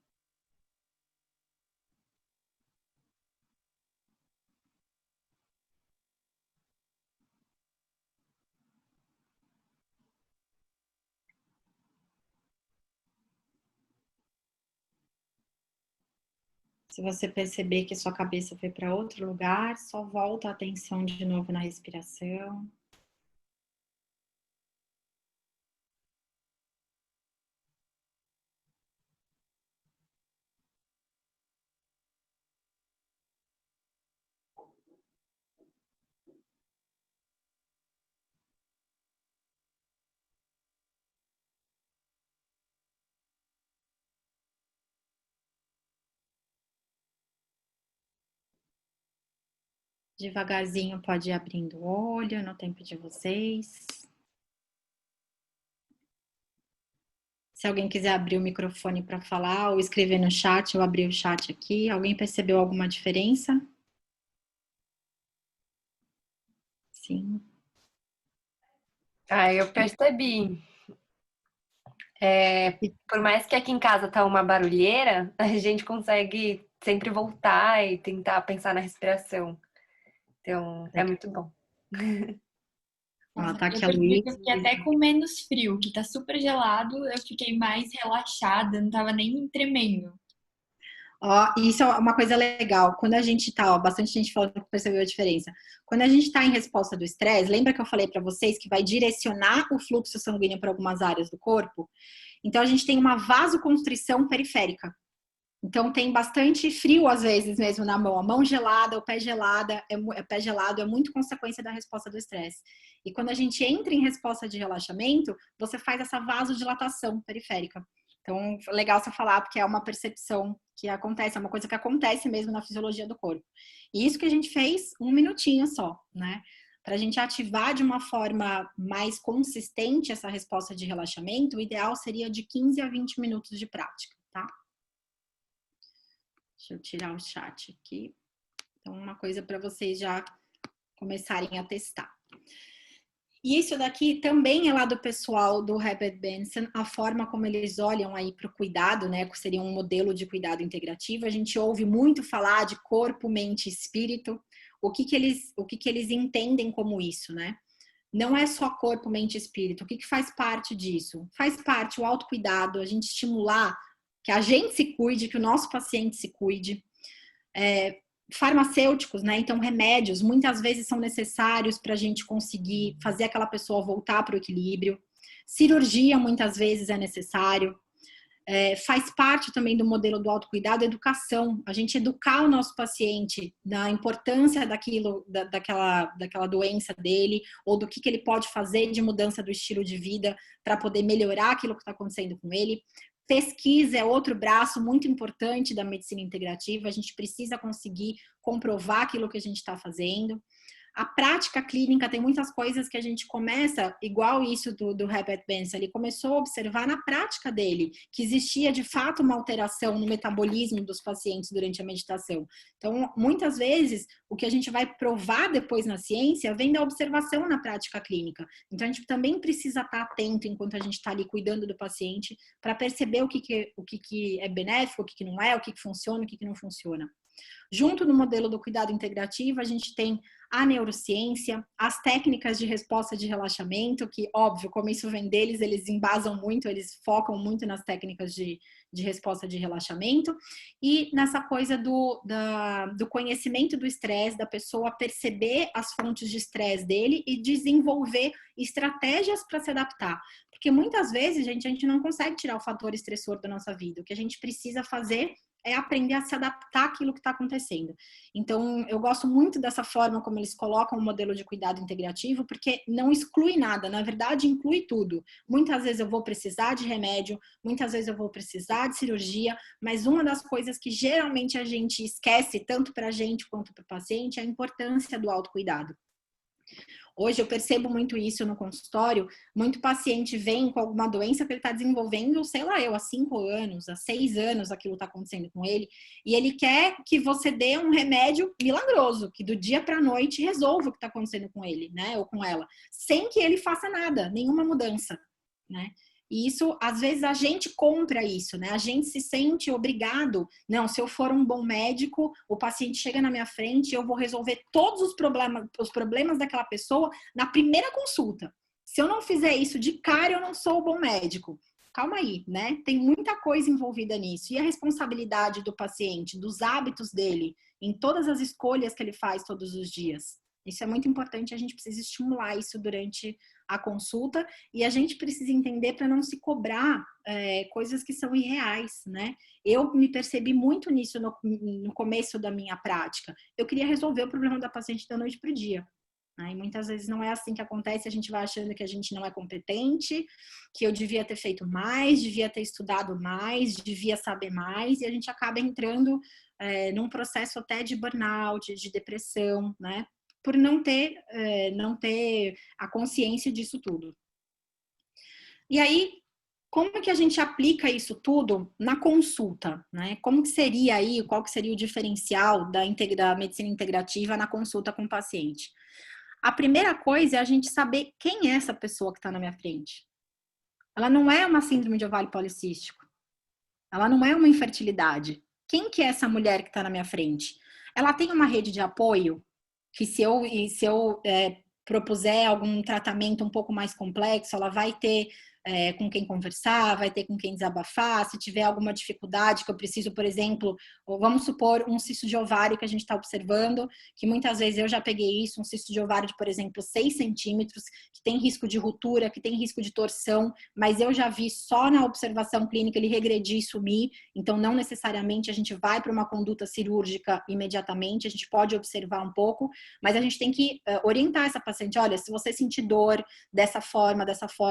Se você perceber que sua cabeça foi para outro lugar, só volta a atenção de novo na respiração. Devagarzinho pode ir abrindo o olho no tempo de vocês. Se alguém quiser abrir o microfone para falar ou escrever no chat, eu abri o chat aqui. Alguém percebeu alguma diferença? Sim. Eu percebi. Por mais que aqui em casa tá uma barulheira, a gente consegue sempre voltar e tentar pensar na respiração. Então, é muito bom. Tá aqui Eu a percebi que eu Luísa. fiquei até com menos frio, que tá super gelado, eu fiquei mais relaxada, não tava nem tremendo. Isso é uma coisa legal. Quando a gente tá, bastante gente falando que percebeu a diferença. Quando a gente tá em resposta do estresse, lembra que eu falei para vocês que vai direcionar o fluxo sanguíneo para algumas áreas do corpo? Então a gente tem uma vasoconstrição periférica. Então tem bastante frio às vezes mesmo na mão. A mão gelada, o pé pé gelado é muito consequência da resposta do estresse. E quando a gente entra em resposta de relaxamento, você faz essa vasodilatação periférica. Então, legal você falar, porque é uma percepção que acontece, é uma coisa que acontece mesmo na fisiologia do corpo. E isso que a gente fez um minutinho só, né? Para a gente ativar de uma forma mais consistente essa resposta de relaxamento, o ideal seria de 15 a 20 minutos de prática, tá? Deixa eu tirar o chat aqui. Então, uma coisa para vocês já começarem a testar. E isso daqui também é lá do pessoal do Herbert Benson, a forma como eles olham aí para o cuidado, né? Que seria um modelo de cuidado integrativo. A gente ouve muito falar de corpo, mente e espírito. O que eles entendem como isso, né? Não é só corpo, mente e espírito. O que faz parte disso? Faz parte o autocuidado, a gente estimular que a gente se cuide, que o nosso paciente se cuide. Farmacêuticos, né? Então, remédios muitas vezes são necessários para a gente conseguir fazer aquela pessoa voltar para o equilíbrio. Cirurgia muitas vezes é necessário. Faz parte também do modelo do autocuidado, educação. A gente educar o nosso paciente na importância daquela doença dele, ou do que ele pode fazer de mudança do estilo de vida para poder melhorar aquilo que está acontecendo com ele. Pesquisa é outro braço muito importante da medicina integrativa. A gente precisa conseguir comprovar aquilo que a gente está fazendo. A prática clínica tem muitas coisas que a gente começa, igual isso do Herbert Benson, ele começou a observar na prática dele, que existia de fato uma alteração no metabolismo dos pacientes durante a meditação. Então, muitas vezes, o que a gente vai provar depois na ciência vem da observação na prática clínica. Então, a gente também precisa estar atento enquanto a gente está ali cuidando do paciente, para perceber o que é benéfico, o que não é, o que funciona, o que não funciona. Junto no modelo do cuidado integrativo, a gente tem a neurociência, as técnicas de resposta de relaxamento, que, óbvio, como isso vem deles, eles embasam muito, eles focam muito nas técnicas de resposta de relaxamento, e nessa coisa do conhecimento do estresse, da pessoa perceber as fontes de estresse dele e desenvolver estratégias para se adaptar. Porque muitas vezes, gente, a gente não consegue tirar o fator estressor da nossa vida. O que a gente precisa fazer é aprender a se adaptar àquilo que está acontecendo. Então, eu gosto muito dessa forma como eles colocam o modelo de cuidado integrativo, porque não exclui nada, na verdade, inclui tudo. Muitas vezes eu vou precisar de remédio, muitas vezes eu vou precisar de cirurgia, mas uma das coisas que geralmente a gente esquece, tanto para a gente quanto para o paciente, é a importância do autocuidado. Hoje eu percebo muito isso no consultório, muito paciente vem com alguma doença que ele está desenvolvendo, sei lá, há 5 anos, há 6 anos aquilo está acontecendo com ele, e ele quer que você dê um remédio milagroso, que do dia para a noite resolva o que está acontecendo com ele, né, ou com ela, sem que ele faça nada, nenhuma mudança, né? E isso, às vezes, a gente compra isso, né? A gente se sente obrigado. Não, se eu for um bom médico, o paciente chega na minha frente e eu vou resolver todos os problemas daquela pessoa na primeira consulta. Se eu não fizer isso de cara, eu não sou um bom médico. Calma aí, né? Tem muita coisa envolvida nisso. E a responsabilidade do paciente, dos hábitos dele, em todas as escolhas que ele faz todos os dias. Isso é muito importante, a gente precisa estimular isso durante a consulta e a gente precisa entender para não se cobrar coisas que são irreais, né? Eu me percebi muito nisso no começo da minha prática. Eu queria resolver o problema da paciente da noite para o dia. Né? E muitas vezes não é assim que acontece, a gente vai achando que a gente não é competente, que eu devia ter feito mais, devia ter estudado mais, devia saber mais, e a gente acaba entrando num processo até de burnout, de depressão, né? Por não ter a consciência disso tudo. E aí, como que a gente aplica isso tudo na consulta, né? Como que seria aí, qual que seria o diferencial da medicina integrativa na consulta com o paciente? A primeira coisa é a gente saber quem é essa pessoa que está na minha frente. Ela não é uma síndrome de ovário policístico. Ela não é uma infertilidade. Quem que é essa mulher que está na minha frente? Ela tem uma rede de apoio? Que se eu propuser algum tratamento um pouco mais complexo, ela vai ter com quem conversar, vai ter com quem desabafar. Se tiver alguma dificuldade que eu preciso, por exemplo, vamos supor um cisto de ovário que a gente está observando, que muitas vezes eu já peguei isso, um cisto de ovário de, por exemplo, 6 centímetros, que tem risco de ruptura, que tem risco de torção, mas eu já vi só na observação clínica ele regredir e sumir, então não necessariamente a gente vai para uma conduta cirúrgica imediatamente, a gente pode observar um pouco, mas a gente tem que orientar essa paciente, olha, se você sentir dor dessa forma,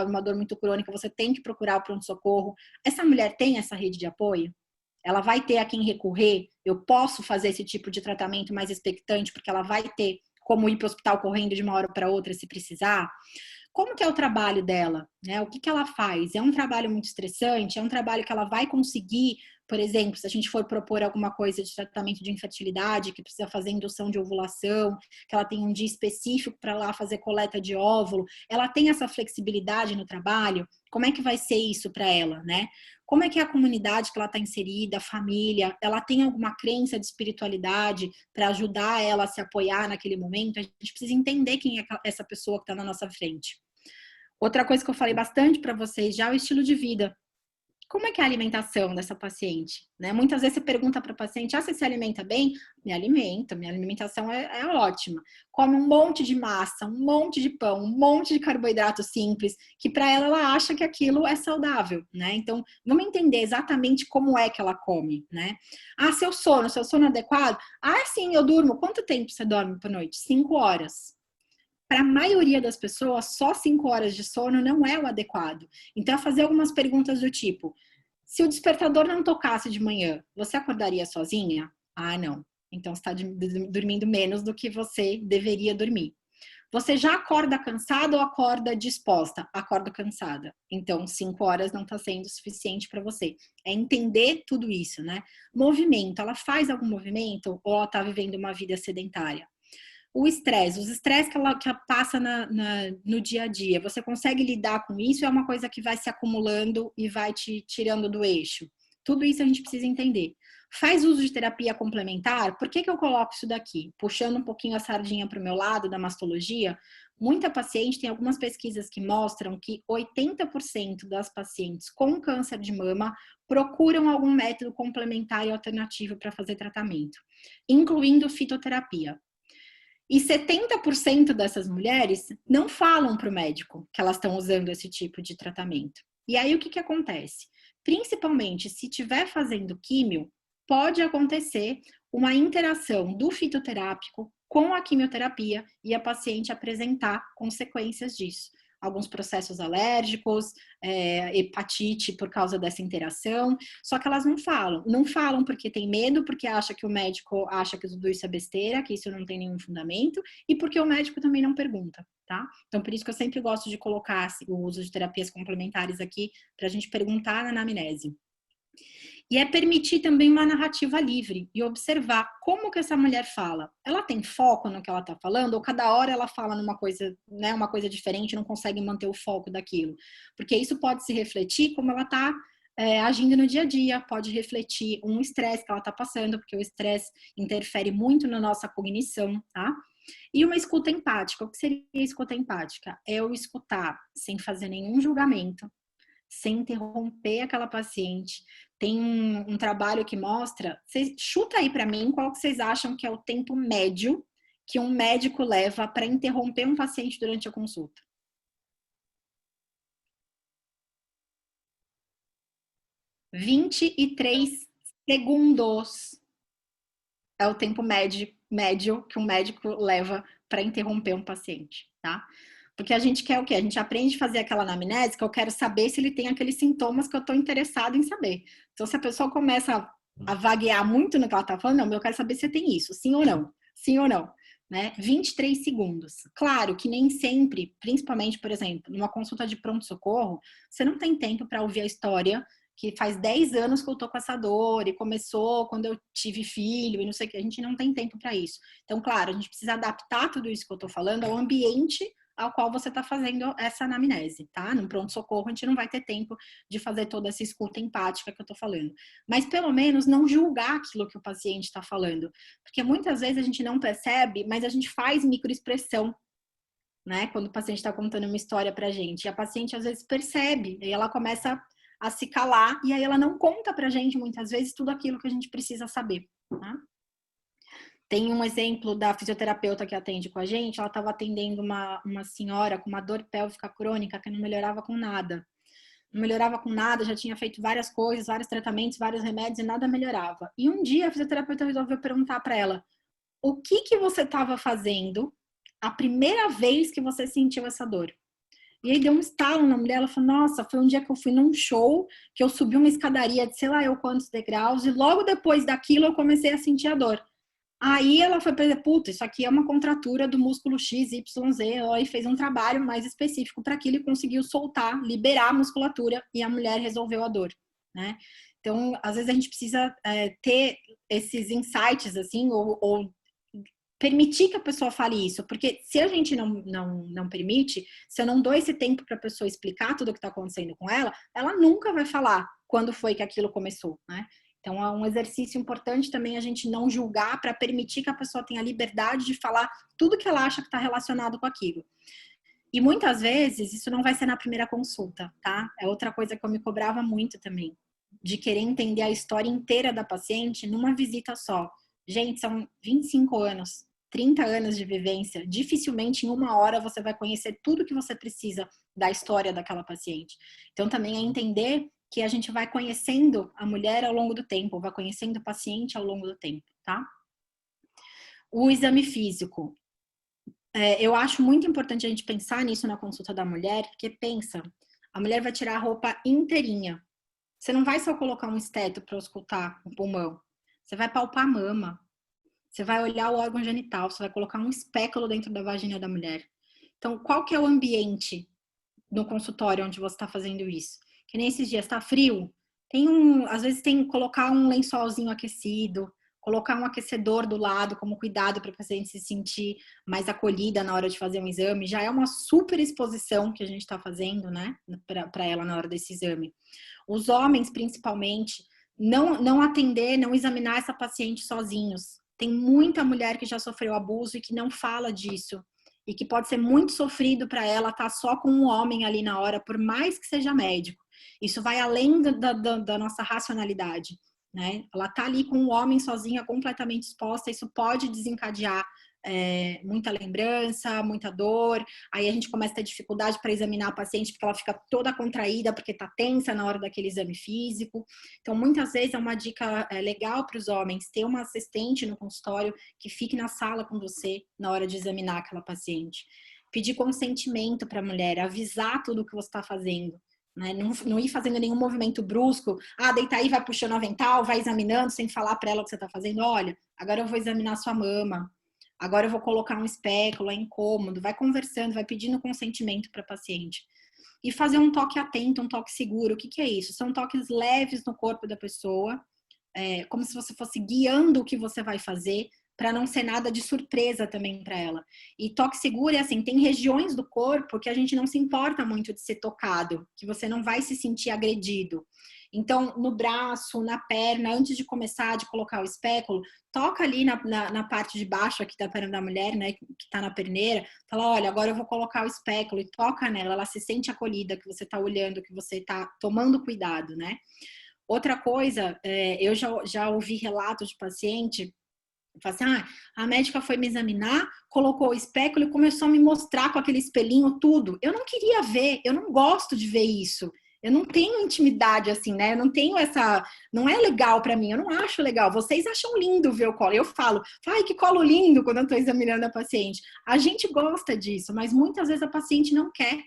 uma dor muito crônica, você tem que procurar o pronto-socorro. Essa mulher tem essa rede de apoio? Ela vai ter a quem recorrer? Eu posso fazer esse tipo de tratamento mais expectante, porque ela vai ter como ir para o hospital correndo de uma hora para outra se precisar? Como que é o trabalho dela? Né? O que ela faz? É um trabalho muito estressante? É um trabalho que ela vai conseguir, por exemplo, se a gente for propor alguma coisa de tratamento de infertilidade, que precisa fazer indução de ovulação, que ela tem um dia específico para lá fazer coleta de óvulo, ela tem essa flexibilidade no trabalho? Como é que vai ser isso para ela, né? Como é que é a comunidade que ela está inserida, a família? Ela tem alguma crença de espiritualidade para ajudar ela a se apoiar naquele momento? A gente precisa entender quem é essa pessoa que está na nossa frente. Outra coisa que eu falei bastante para vocês já é o estilo de vida. Como é que é a alimentação dessa paciente? Né? Muitas vezes você pergunta para o paciente, você se alimenta bem? Me alimenta, minha alimentação é ótima. Come um monte de massa, um monte de pão, um monte de carboidrato simples, que para ela acha que aquilo é saudável, né? Então, vamos entender exatamente como é que ela come, né? Seu sono é adequado? Sim, eu durmo. Quanto tempo você dorme por noite? 5 horas. Para a maioria das pessoas, só 5 horas de sono não é o adequado. Então, fazer algumas perguntas do tipo, Se o despertador não tocasse de manhã, você acordaria sozinha? Ah, não. Então, você está dormindo menos do que você deveria dormir. Você já acorda cansada ou acorda disposta? Acordo cansada. Então, 5 horas não está sendo suficiente para você. É entender tudo isso, né? Movimento. Ela faz algum movimento ou ela está vivendo uma vida sedentária? O estresse, os estresses que ela passa no dia a dia, você consegue lidar com isso? É uma coisa que vai se acumulando e vai te tirando do eixo? Tudo isso a gente precisa entender. Faz uso de terapia complementar? Por que eu coloco isso daqui? Puxando um pouquinho a sardinha para o meu lado da mastologia, muita paciente, tem algumas pesquisas que mostram que 80% das pacientes com câncer de mama procuram algum método complementar e alternativo para fazer tratamento, incluindo fitoterapia. E 70% dessas mulheres não falam para o médico que elas estão usando esse tipo de tratamento. E aí o que acontece? Principalmente se estiver fazendo químio, pode acontecer uma interação do fitoterápico com a quimioterapia e a paciente apresentar consequências disso. Alguns processos alérgicos, hepatite por causa dessa interação, só que elas não falam. Não falam porque tem medo, porque acha que o médico acha que tudo isso é besteira, que isso não tem nenhum fundamento, e porque o médico também não pergunta, tá? Então, por isso que eu sempre gosto de colocar o uso de terapias complementares aqui, para a gente perguntar na anamnese. E é permitir também uma narrativa livre e observar como que essa mulher fala. Ela tem foco no que ela está falando ou cada hora ela fala numa coisa, né, uma coisa diferente, não consegue manter o foco daquilo? Porque isso pode se refletir como ela está agindo no dia a dia, pode refletir um estresse que ela está passando, porque o estresse interfere muito na nossa cognição, tá? E uma escuta empática. O que seria escuta empática? É eu escutar sem fazer nenhum julgamento, sem interromper aquela paciente. Tem um trabalho que mostra, chuta aí para mim qual que vocês acham que é o tempo médio que um médico leva para interromper um paciente durante a consulta. 23 segundos é o tempo médio que um médico leva para interromper um paciente, tá? Porque a gente quer o quê? A gente aprende a fazer aquela anamnese que eu quero saber se ele tem aqueles sintomas que eu estou interessado em saber. Então, se a pessoa começa a vaguear muito no que ela está falando, não, eu quero saber se tem isso, sim ou não, sim ou não, né? 23 segundos. Claro que nem sempre, principalmente, por exemplo, numa consulta de pronto-socorro, você não tem tempo para ouvir a história que faz 10 anos que eu tô com essa dor e começou quando eu tive filho e não sei o que, a gente não tem tempo para isso. Então, claro, a gente precisa adaptar tudo isso que eu tô falando ao ambiente ao qual você está fazendo essa anamnese, tá? Num pronto-socorro, a gente não vai ter tempo de fazer toda essa escuta empática que eu tô falando. Mas, pelo menos, não julgar aquilo que o paciente está falando. Porque muitas vezes a gente não percebe, mas a gente faz microexpressão, né? Quando o paciente está contando uma história pra gente. E a paciente, às vezes, percebe. E ela começa a se calar. E aí ela não conta pra gente, muitas vezes, tudo aquilo que a gente precisa saber, tá? Tem um exemplo da fisioterapeuta que atende com a gente, ela estava atendendo uma senhora com uma dor pélvica crônica que não melhorava com nada. Não melhorava com nada, já tinha feito várias coisas, vários tratamentos, vários remédios e nada melhorava. E um dia a fisioterapeuta resolveu perguntar para ela: o que você estava fazendo a primeira vez que você sentiu essa dor? E aí deu um estalo na mulher, ela falou: nossa, foi um dia que eu fui num show, que eu subi uma escadaria de sei lá eu quantos degraus, e logo depois daquilo eu comecei a sentir a dor. Aí ela foi para puta, isso aqui é uma contratura do músculo XYZ, e fez um trabalho mais específico para aquilo e conseguiu soltar, liberar a musculatura e a mulher resolveu a dor, né? Então, às vezes a gente precisa ter esses insights, assim, ou permitir que a pessoa fale isso, porque se a gente não permite, se eu não dou esse tempo para a pessoa explicar tudo o que está acontecendo com ela, ela nunca vai falar quando foi que aquilo começou, né? Então, é um exercício importante também a gente não julgar para permitir que a pessoa tenha liberdade de falar tudo que ela acha que está relacionado com aquilo. E muitas vezes isso não vai ser na primeira consulta, tá? É outra coisa que eu me cobrava muito também, de querer entender a história inteira da paciente numa visita só. Gente, são 25 anos, 30 anos de vivência. Dificilmente em uma hora você vai conhecer tudo que você precisa da história daquela paciente. Então, também é entender que a gente vai conhecendo a mulher ao longo do tempo, vai conhecendo o paciente ao longo do tempo, tá? O exame físico. Eu acho muito importante a gente pensar nisso na consulta da mulher, porque pensa, a mulher vai tirar a roupa inteirinha. Você não vai só colocar um esteto para auscultar o pulmão. Você vai palpar a mama. Você vai olhar o órgão genital. Você vai colocar um espéculo dentro da vagina da mulher. Então, qual que é o ambiente no consultório onde você está fazendo isso? Que nem esses dias, tá frio? Às vezes tem que colocar um lençolzinho aquecido, colocar um aquecedor do lado como cuidado para a paciente se sentir mais acolhida na hora de fazer um exame. Já é uma super exposição que a gente está fazendo, né, para ela na hora desse exame. Os homens, principalmente, não atender, não examinar essa paciente sozinhos. Tem muita mulher que já sofreu abuso e que não fala disso. E que pode ser muito sofrido para ela estar só com um homem ali na hora, por mais que seja médico. Isso vai além da nossa racionalidade, né? Ela tá ali com um homem sozinha, completamente exposta, isso pode desencadear muita lembrança, muita dor. Aí a gente começa a ter dificuldade para examinar a paciente porque ela fica toda contraída, porque tá tensa na hora daquele exame físico. Então, muitas vezes é uma dica legal para os homens ter uma assistente no consultório que fique na sala com você na hora de examinar aquela paciente. Pedir consentimento para a mulher, avisar tudo o que você está fazendo. Né? Não ir fazendo nenhum movimento brusco. Deita aí, vai puxando o avental, vai examinando sem falar para ela o que você está fazendo. Olha, agora eu vou examinar sua mama. Agora eu vou colocar um espéculo, é incômodo. Vai conversando, vai pedindo consentimento para a paciente. E fazer um toque atento, um toque seguro. O que é isso? São toques leves no corpo da pessoa, como se você fosse guiando o que você vai fazer, para não ser nada de surpresa também para ela. E toque seguro é assim, tem regiões do corpo que a gente não se importa muito de ser tocado, que você não vai se sentir agredido. Então, no braço, na perna, antes de começar, de colocar o espéculo, toca ali na parte de baixo aqui da perna da mulher, né, que está na perneira, fala, olha, agora eu vou colocar o espéculo e toca nela, ela se sente acolhida, que você está olhando, que você está tomando cuidado, né? Outra coisa, eu já ouvi relatos de paciente, fala assim, a médica foi me examinar, colocou o espéculo e começou a me mostrar com aquele espelhinho tudo. Eu não queria ver, eu não gosto de ver isso. Eu não tenho intimidade assim, né? Eu não tenho não é legal para mim, eu não acho legal. Vocês acham lindo ver o colo. Eu falo, ai, que colo lindo quando eu tô examinando a paciente. A gente gosta disso, mas muitas vezes a paciente não quer.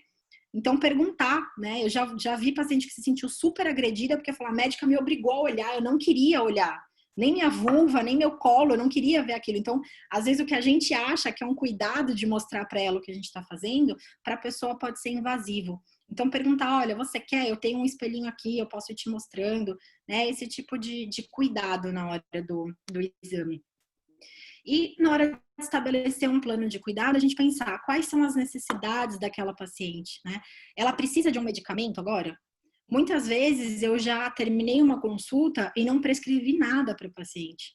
Então, perguntar, né? Eu já vi paciente que se sentiu super agredida porque falou, a médica me obrigou a olhar, eu não queria olhar. Nem minha vulva, nem meu colo, eu não queria ver aquilo. Então, às vezes o que a gente acha que é um cuidado de mostrar para ela o que a gente está fazendo, para a pessoa pode ser invasivo. Então, perguntar, olha, você quer? Eu tenho um espelhinho aqui, eu posso ir te mostrando, né? Esse tipo de cuidado na hora do exame. E na hora de estabelecer um plano de cuidado, a gente pensar quais são as necessidades daquela paciente, né? Ela precisa de um medicamento agora? Muitas vezes eu já terminei uma consulta e não prescrevi nada para o paciente.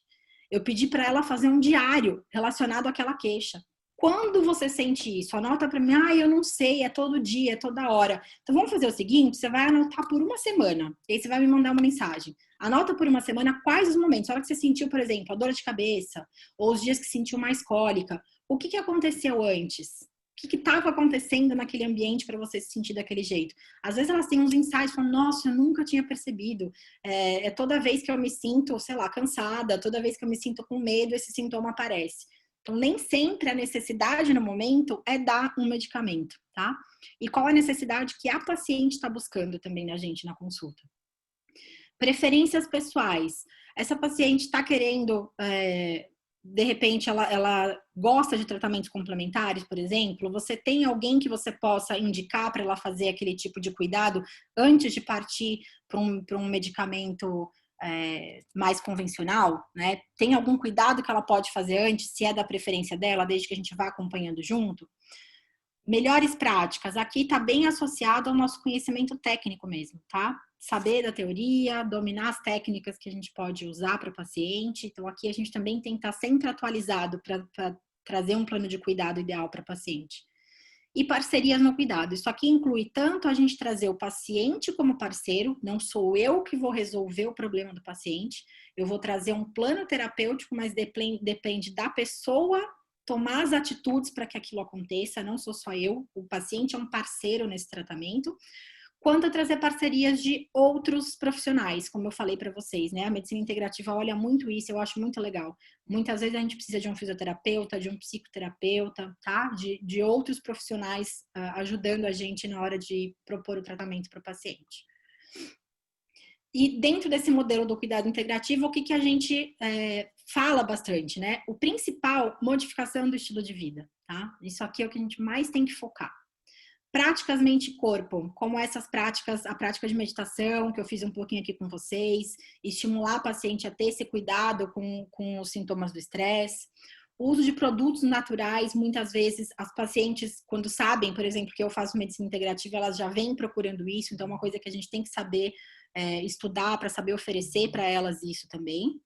Eu pedi para ela fazer um diário relacionado àquela queixa. Quando você sente isso, anota para mim, eu não sei, é todo dia, é toda hora. Então vamos fazer o seguinte, você vai anotar por uma semana, e aí você vai me mandar uma mensagem. Anota por uma semana quais os momentos, a hora que você sentiu, por exemplo, a dor de cabeça, ou os dias que sentiu mais cólica, o que aconteceu antes? O que estava acontecendo naquele ambiente para você se sentir daquele jeito? Às vezes elas têm uns insights, falam, nossa, eu nunca tinha percebido. É toda vez que eu me sinto, sei lá, cansada, toda vez que eu me sinto com medo, esse sintoma aparece. Então, nem sempre a necessidade no momento é dar um medicamento, tá? E qual a necessidade que a paciente está buscando também na gente na consulta? Preferências pessoais. Essa paciente está querendo, de repente, ela gosta de tratamentos complementares, por exemplo? Você tem alguém que você possa indicar para ela fazer aquele tipo de cuidado antes de partir para um medicamento mais convencional, né? Tem algum cuidado que ela pode fazer antes, se é da preferência dela, desde que a gente vá acompanhando junto? Melhores práticas, aqui está bem associado ao nosso conhecimento técnico mesmo, tá? Saber da teoria, dominar as técnicas que a gente pode usar para o paciente. Então, aqui a gente também tem que estar sempre atualizado para trazer um plano de cuidado ideal para o paciente. E parcerias no cuidado. Isso aqui inclui tanto a gente trazer o paciente como parceiro, não sou eu que vou resolver o problema do paciente, eu vou trazer um plano terapêutico, mas depende da pessoa tomar as atitudes para que aquilo aconteça, não sou só eu, o paciente é um parceiro nesse tratamento, quanto a trazer parcerias de outros profissionais, como eu falei para vocês, né? A medicina integrativa olha muito isso, eu acho muito legal. Muitas vezes a gente precisa de um fisioterapeuta, de um psicoterapeuta, tá? De outros profissionais ajudando a gente na hora de propor o tratamento para o paciente. E dentro desse modelo do cuidado integrativo, o que a gente fala bastante, né? O principal, modificação do estilo de vida, tá? Isso aqui é o que a gente mais tem que focar. Práticas mente-corpo, como essas práticas, a prática de meditação, que eu fiz um pouquinho aqui com vocês, estimular a paciente a ter esse cuidado com os sintomas do estresse. O uso de produtos naturais, muitas vezes as pacientes, quando sabem, por exemplo, que eu faço medicina integrativa, elas já vêm procurando isso, então é uma coisa que a gente tem que saber estudar para saber oferecer para elas isso também.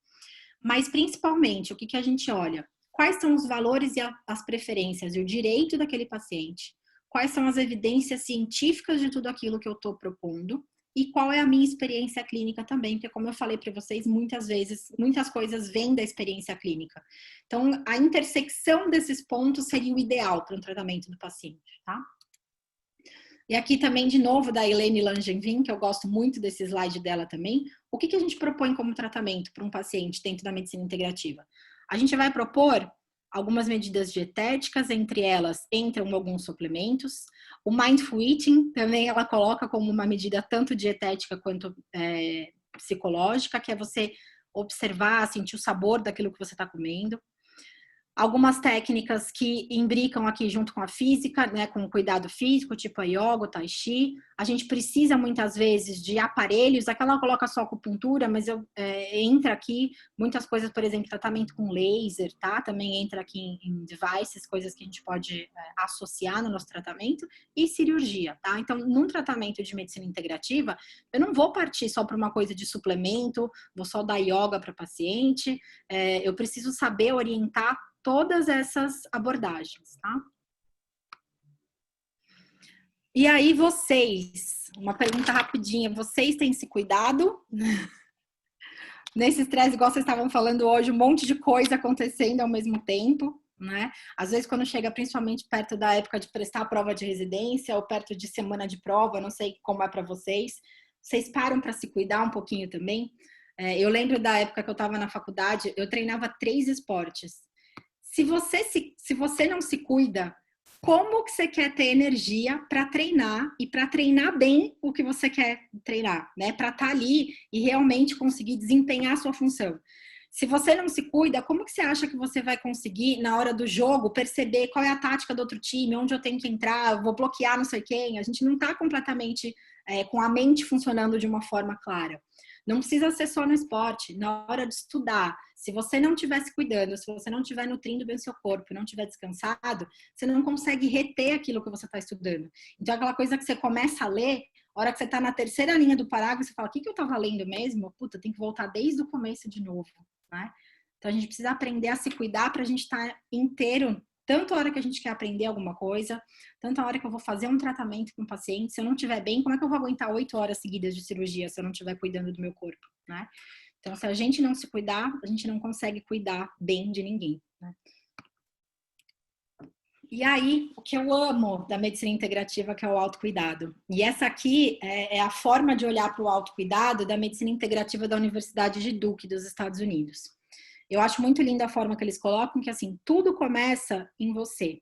Mas principalmente, o que a gente olha? Quais são os valores e as preferências e o direito daquele paciente? Quais são as evidências científicas de tudo aquilo que eu estou propondo? E qual é a minha experiência clínica também, porque como eu falei para vocês, muitas vezes, muitas coisas vêm da experiência clínica. Então, a intersecção desses pontos seria o ideal para um tratamento do paciente, tá? E aqui também, de novo, da Elaine Langevin, que eu gosto muito desse slide dela também. O que a gente propõe como tratamento para um paciente dentro da medicina integrativa? A gente vai propor algumas medidas dietéticas, entre elas entram alguns suplementos. O Mindful Eating também ela coloca como uma medida tanto dietética quanto psicológica, que é você observar, sentir o sabor daquilo que você está comendo. Algumas técnicas que imbricam aqui junto com a física, né, com o cuidado físico, tipo a yoga, o tai chi. A gente precisa muitas vezes de aparelhos, aqui ela coloca só acupuntura, mas entra aqui muitas coisas, por exemplo, tratamento com laser, tá? Também entra aqui em devices, coisas que a gente pode associar no nosso tratamento, e cirurgia, tá? Então, num tratamento de medicina integrativa, eu não vou partir só para uma coisa de suplemento, vou só dar yoga para paciente, eu preciso saber orientar todas essas abordagens, tá? E aí vocês, uma pergunta rapidinha, vocês têm se cuidado? Nesse estresse, igual vocês estavam falando hoje, um monte de coisa acontecendo ao mesmo tempo, né? Às vezes quando chega principalmente perto da época de prestar a prova de residência ou perto de semana de prova, não sei como é para vocês, vocês param para se cuidar um pouquinho também? Eu lembro da época que eu estava na faculdade, eu treinava 3 esportes. Se você não se cuida, como que você quer ter energia para treinar e para treinar bem o que você quer treinar, né? Para estar ali e realmente conseguir desempenhar a sua função. Se você não se cuida, como que você acha que você vai conseguir, na hora do jogo, perceber qual é a tática do outro time, onde eu tenho que entrar, vou bloquear não sei quem? A gente não está completamente com a mente funcionando de uma forma clara. Não precisa ser só no esporte, na hora de estudar. Se você não estiver se cuidando, se você não estiver nutrindo bem o seu corpo, não estiver descansado, você não consegue reter aquilo que você está estudando. Então, aquela coisa que você começa a ler, a hora que você está na terceira linha do parágrafo, você fala, o que eu estava lendo mesmo? Puta, tem que voltar desde o começo de novo, né? Então, a gente precisa aprender a se cuidar para a gente estar inteiro, tanto a hora que a gente quer aprender alguma coisa, tanto a hora que eu vou fazer um tratamento com o paciente. Se eu não estiver bem, como é que eu vou aguentar 8 horas seguidas de cirurgia se eu não estiver cuidando do meu corpo, né? Então, se a gente não se cuidar, a gente não consegue cuidar bem de ninguém, né? E aí, o que eu amo da medicina integrativa, que é o autocuidado. E essa aqui é a forma de olhar para o autocuidado da medicina integrativa da Universidade de Duke, dos Estados Unidos. Eu acho muito linda a forma que eles colocam, que assim, tudo começa em você.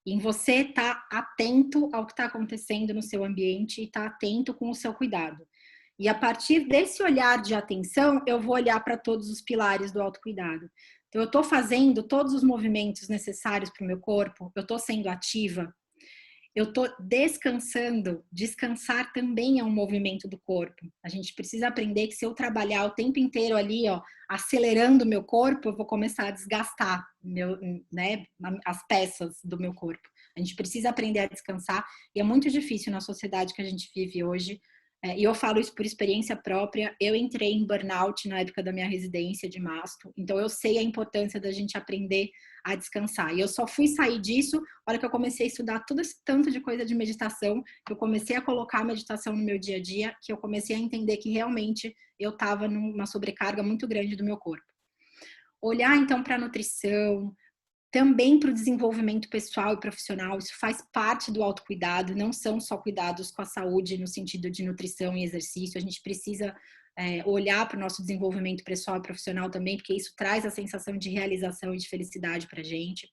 Em você estar atento ao que está acontecendo no seu ambiente e estar atento com o seu cuidado. E a partir desse olhar de atenção, eu vou olhar para todos os pilares do autocuidado. Então, eu estou fazendo todos os movimentos necessários para o meu corpo, eu estou sendo ativa, eu estou descansando. Descansar também é um movimento do corpo. A gente precisa aprender que se eu trabalhar o tempo inteiro ali, ó, acelerando o meu corpo, eu vou começar a desgastar as peças do meu corpo. A gente precisa aprender a descansar e é muito difícil na sociedade que a gente vive hoje. E eu falo isso por experiência própria. Eu entrei em burnout na época da minha residência de mastro, então eu sei a importância da gente aprender a descansar. E eu só fui sair disso na hora que eu comecei a estudar todo esse tanto de coisa de meditação, que eu comecei a colocar a meditação no meu dia a dia, que eu comecei a entender que realmente eu estava numa sobrecarga muito grande do meu corpo. Olhar então para a nutrição, também para o desenvolvimento pessoal e profissional, isso faz parte do autocuidado, não são só cuidados com a saúde no sentido de nutrição e exercício, a gente precisa olhar para o nosso desenvolvimento pessoal e profissional também, porque isso traz a sensação de realização e de felicidade para a gente.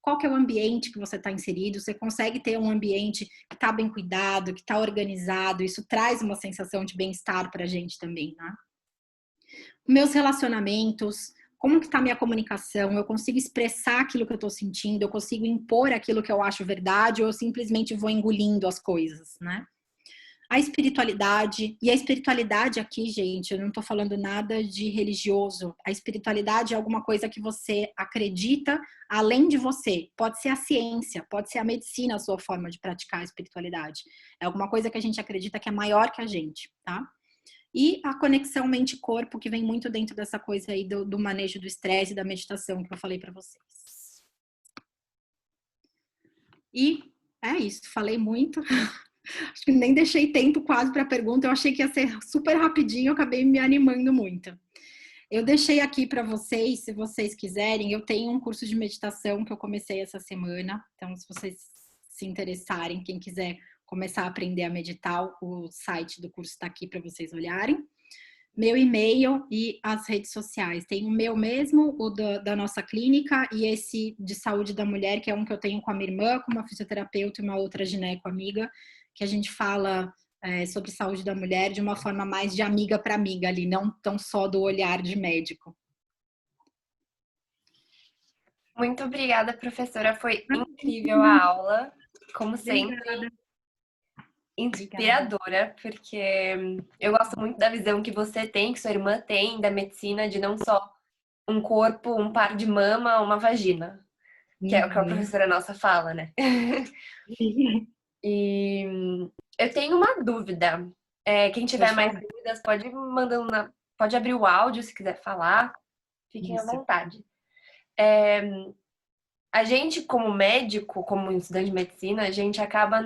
qual que é o ambiente que você está inserido, você consegue ter um ambiente que está bem cuidado, que está organizado, isso traz uma sensação de bem-estar para a gente também, né? Meus relacionamentos, como que está a minha comunicação, eu consigo expressar aquilo que eu estou sentindo, eu consigo impor aquilo que eu acho verdade, ou eu simplesmente vou engolindo as coisas, né? A espiritualidade, e a espiritualidade aqui, gente, eu não estou falando nada de religioso. A espiritualidade é alguma coisa que você acredita além de você. Pode ser a ciência, pode ser a medicina, a sua forma de praticar a espiritualidade. É alguma coisa que a gente acredita que é maior que a gente, tá? E a conexão mente-corpo, que vem muito dentro dessa coisa aí do manejo do estresse e da meditação que eu falei para vocês. E é isso, falei muito. Acho que nem deixei tempo quase para a pergunta. Eu achei que ia ser super rapidinho, eu acabei me animando muito. Eu deixei aqui para vocês, se vocês quiserem, eu tenho um curso de meditação que eu comecei essa semana. Então, se vocês se interessarem, quem quiser começar a aprender a meditar, o site do curso está aqui para vocês olharem. Meu e-mail e as redes sociais. Tem o meu mesmo, o da nossa clínica, e esse de saúde da mulher, que é um que eu tenho com a minha irmã, com uma fisioterapeuta e uma outra gineco amiga, que a gente fala sobre saúde da mulher de uma forma mais de amiga para amiga ali, não tão só do olhar de médico. Muito obrigada, professora. Foi incrível a aula, como sempre. Obrigada. Inspiradora, porque eu gosto muito da visão que você tem, que sua irmã tem da medicina, de não só um corpo, um par de mama, uma vagina, que é o que a professora nossa fala, né? E eu tenho uma dúvida. Quem tiver mais dúvidas pode ir mandando pode abrir o áudio se quiser falar. Fiquem à vontade. A gente, como médico, como estudante de medicina, a gente acaba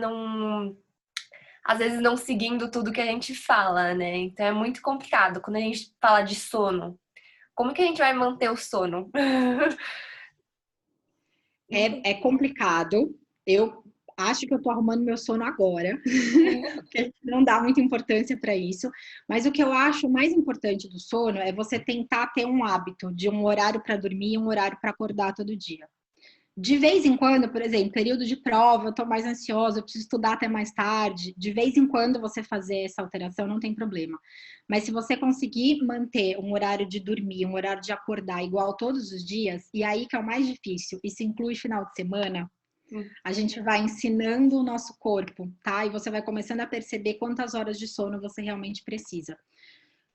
às vezes não seguindo tudo que a gente fala, né? Então é muito complicado quando a gente fala de sono. Como que a gente vai manter o sono? É complicado. Eu acho que eu tô arrumando meu sono agora, porque não dá muita importância para isso. Mas o que eu acho mais importante do sono é você tentar ter um hábito de um horário para dormir e um horário para acordar todo dia. De vez em quando, por exemplo, período de prova, eu tô mais ansiosa, eu preciso estudar até mais tarde. De vez em quando você fazer essa alteração, não tem problema. Mas se você conseguir manter um horário de dormir, um horário de acordar igual todos os dias, e aí que é o mais difícil, isso inclui final de semana, a gente vai ensinando o nosso corpo, tá? E você vai começando a perceber quantas horas de sono você realmente precisa.